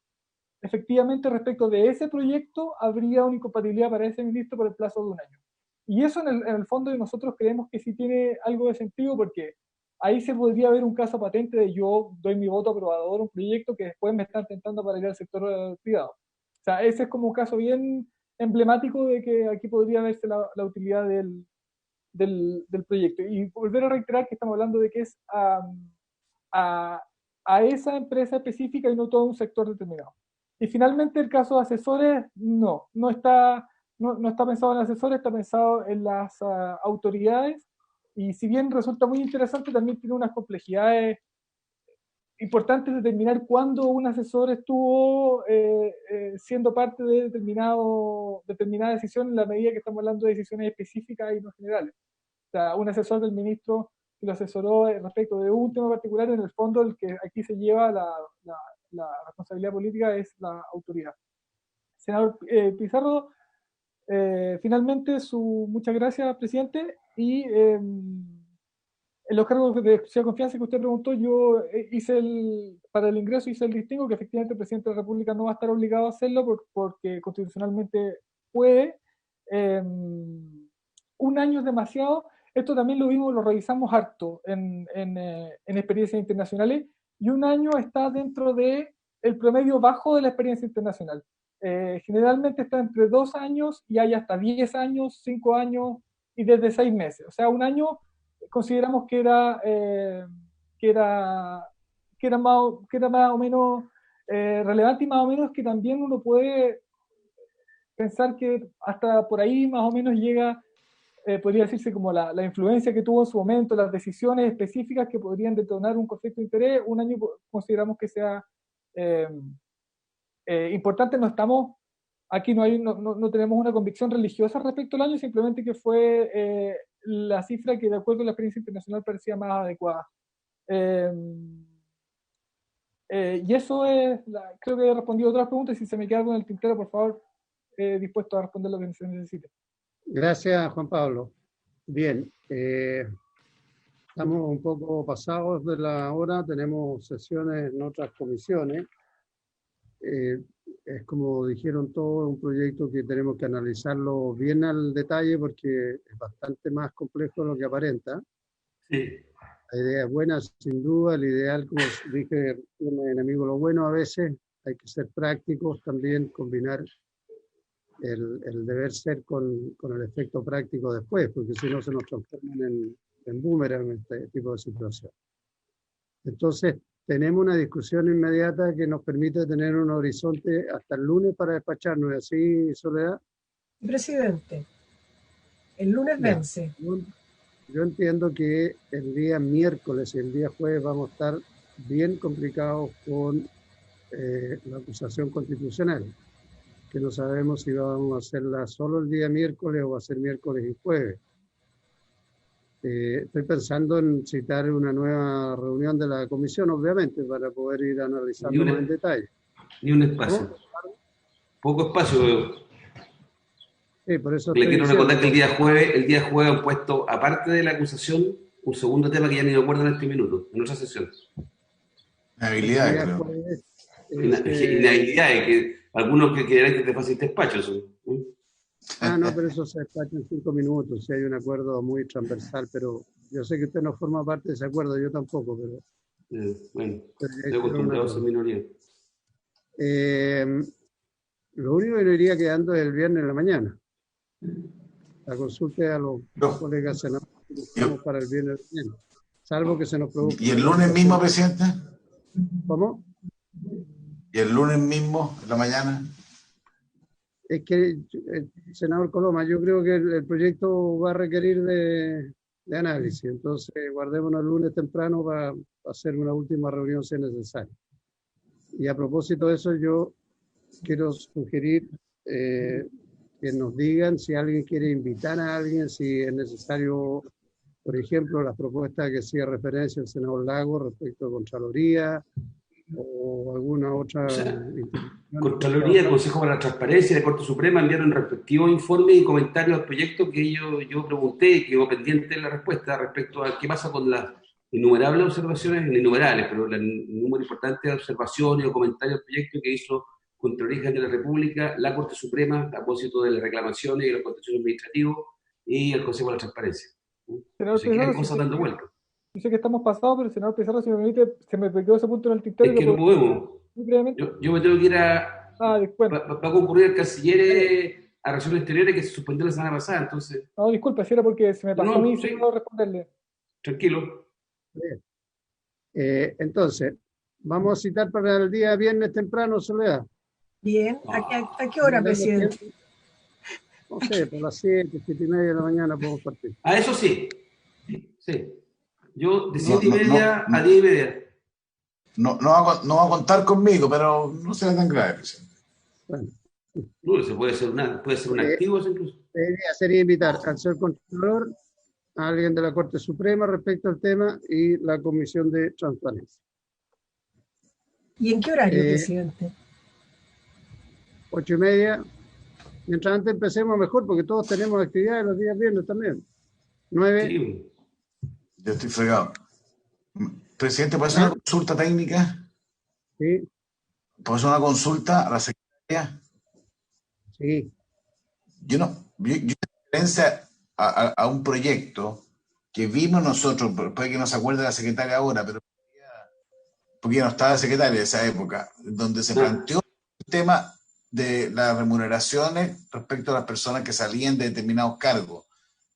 efectivamente respecto de ese proyecto habría una incompatibilidad para ese ministro por el plazo de 1 año. Y eso en el fondo nosotros creemos que sí tiene algo de sentido porque ahí se podría ver un caso patente de yo doy mi voto aprobador a un proyecto que después me están tentando para ir al sector privado. O sea, ese es como un caso bien emblemático de que aquí podría verse la utilidad del proyecto. Y volver a reiterar que estamos hablando de que es a esa empresa específica y no todo un sector determinado. Y finalmente el caso de asesores, no está pensado en asesores, está pensado en las autoridades, y si bien resulta muy interesante, también tiene unas complejidades importantes determinar cuándo un asesor estuvo siendo parte de determinada decisión, en la medida que estamos hablando de decisiones específicas y no generales. O sea, un asesor del ministro que lo asesoró respecto de un tema particular, en el fondo el que aquí se lleva la responsabilidad política es la autoridad. Senador Pizarro, finalmente, muchas gracias, presidente. Y en los cargos de exclusiva confianza que usted preguntó, yo para el ingreso hice el distingo que efectivamente el presidente de la República no va a estar obligado a hacerlo porque constitucionalmente puede. Un año es demasiado. Esto también lo revisamos harto en experiencias internacionales, y un año está dentro del promedio bajo de la experiencia internacional. Generalmente está entre 2 años y hay hasta 10 años, 5 años y desde 6 meses. O sea, un año consideramos que era más o menos relevante, y más o menos que también uno puede pensar que hasta por ahí más o menos llega, podría decirse como la influencia que tuvo en su momento, las decisiones específicas que podrían detonar un conflicto de interés. Un año consideramos que sea importante. Aquí no tenemos una convicción religiosa respecto al año, simplemente que fue la cifra que de acuerdo a la experiencia internacional parecía más adecuada. Y eso creo que he respondido a otras preguntas. Si se me queda algo en el tintero, por favor, dispuesto a responder lo que se necesite. Gracias, Juan Pablo. Bien, estamos un poco pasados de la hora, tenemos sesiones en otras comisiones. Es como dijeron todos, un proyecto que tenemos que analizarlo bien al detalle porque es bastante más complejo de lo que aparenta. Sí. La idea es buena, sin duda. El ideal, como dije, un enemigo lo bueno a veces. Hay que ser prácticos también, combinar el deber ser con el efecto práctico después, porque si no se nos transforman en boomerang este tipo de situación. Entonces, tenemos una discusión inmediata que nos permite tener un horizonte hasta el lunes para despacharnos. ¿Es así, Soledad? Presidente, el lunes vence. Yo entiendo que el día miércoles y el día jueves vamos a estar bien complicados con la acusación constitucional, que no sabemos si vamos a hacerla solo el día miércoles o va a ser miércoles y jueves. Estoy pensando en citar una nueva reunión de la comisión, obviamente, para poder ir analizando más en detalle. Ni un espacio. ¿Cómo? Poco espacio veo. Sí, por eso le quiero recordar que el día jueves han puesto, aparte de la acusación, un segundo tema que ya ni me acuerdo en este minuto, en otra sesión. Inhabilidades, creo. Inhabilidades, que algunos que quieran que te facilite despacho. No, pero eso se despacha en 5 minutos, si hay un acuerdo muy transversal, pero yo sé que usted no forma parte de ese acuerdo, yo tampoco, pero... bueno, estoy acostumbrado a ser minoría. Lo único que nos iría quedando es el viernes en la mañana. La consulta a los colegas senadores para el viernes en la mañana, salvo que se nos produzca... ¿Y el lunes mismo, presidente? ¿Cómo? ¿Y el lunes mismo, en la mañana? Es que, senador Coloma, yo creo que el proyecto va a requerir de análisis, entonces guardémonos el lunes temprano para hacer una última reunión si es necesario. Y a propósito de eso, yo quiero sugerir que nos digan si alguien quiere invitar a alguien, si es necesario, por ejemplo, las propuestas que hacía referencia el senador Lago respecto a Contraloría, o alguna otra... Contraloría, el Consejo para la Transparencia, la Corte Suprema enviaron respectivos informes y comentarios al proyecto que yo pregunté y quedó pendiente la respuesta respecto a qué pasa con las innumerables observaciones, innumerables, pero el número importante de observaciones o comentarios al proyecto que hizo Contraloría de la República, la Corte Suprema, a propósito de las reclamaciones y los contenciosos administrativos y el Consejo de la Transparencia. Pero ¿Qué hay cosas dando vueltas? Yo sé que estamos pasados, pero el senador Pizarro, si me permite, se me quedó ese punto en el tintero. Es que no podemos. Muy brevemente. Yo me tengo que ir a... Bueno. Va a concurrir el canciller a Relaciones Exteriores que se suspendió la semana pasada, entonces, No, disculpe, si era porque se me pasó No, a mí sí. sin no responderle. tranquilo. Entonces, vamos a citar para el día viernes temprano, Soledad. Bien. ¿A qué hora, ¿No tenemos presidente? tiempo? No sé, por las 7, 7:30 de la mañana podemos partir. A eso sí. Sí. Yo de No, 7:30 no, a 10:30. No va a contar conmigo, pero no será tan grave, presidente. Bueno, No, se puede ser un activo eso incluso. la idea sería invitar al señor Contralor, a alguien de la Corte Suprema respecto al tema y la Comisión de Transparencia. ¿Y en qué horario, Eh, presidente? 8:30. Mientras antes empecemos mejor, porque todos tenemos actividades los días viernes también. 9. Sí. Yo estoy fregado. Presidente, ¿puede hacer una consulta técnica? Sí, ¿Puede hacer una consulta a la secretaria? sí. Yo referencia a un proyecto que vimos nosotros, puede que no se acuerde la secretaria ahora, pero porque ya no estaba secretaria de esa época, donde se planteó el tema de las remuneraciones respecto a las personas que salían de determinados cargos.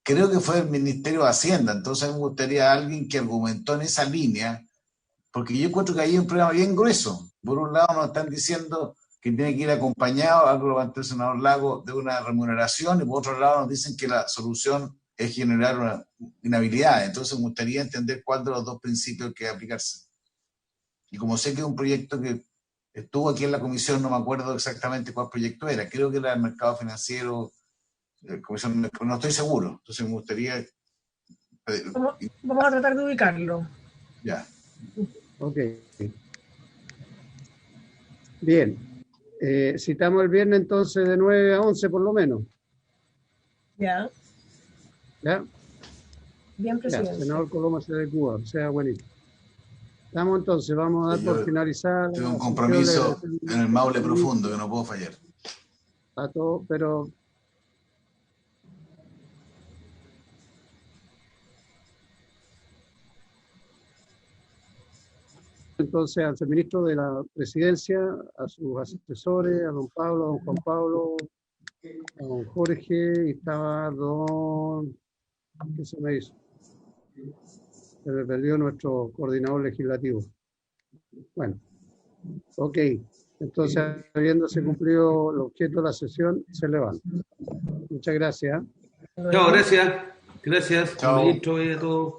Creo que fue el Ministerio de Hacienda, entonces me gustaría alguien que argumentó en esa línea, porque yo encuentro que hay un problema bien grueso. Por un lado nos están diciendo que tiene que ir acompañado, algo lo planteó el senador Lago, de una remuneración, y por otro lado nos dicen que la solución es generar una inhabilidad. Entonces me gustaría entender cuál de los dos principios que aplicarse. Y como sé que es un proyecto que estuvo aquí en la comisión, no me acuerdo exactamente cuál proyecto era, creo que era el mercado financiero, comisión, no estoy seguro, entonces me gustaría... Vamos a tratar de ubicarlo. Ya. Ok. Bien. Citamos el viernes entonces de 9 a 11 por lo menos. Ya. ¿Ya? Bien, Ya, presidente. senador Coloma se de Cuba, sea buenito. Estamos entonces, vamos a dar por finalizar. Tengo un compromiso en el Maule profundo que no puedo fallar. A todos, pero entonces al ministro de la Presidencia, a sus asesores, a don Pablo, a don Juan Pablo, a don Jorge, y estaba don... ¿Qué se me hizo? Se me perdió nuestro coordinador legislativo. Bueno, ok. Entonces, habiéndose cumplido el objeto de la sesión, se levanta. Muchas gracias. Chao, gracias. Gracias, Chao. ministro y a todos.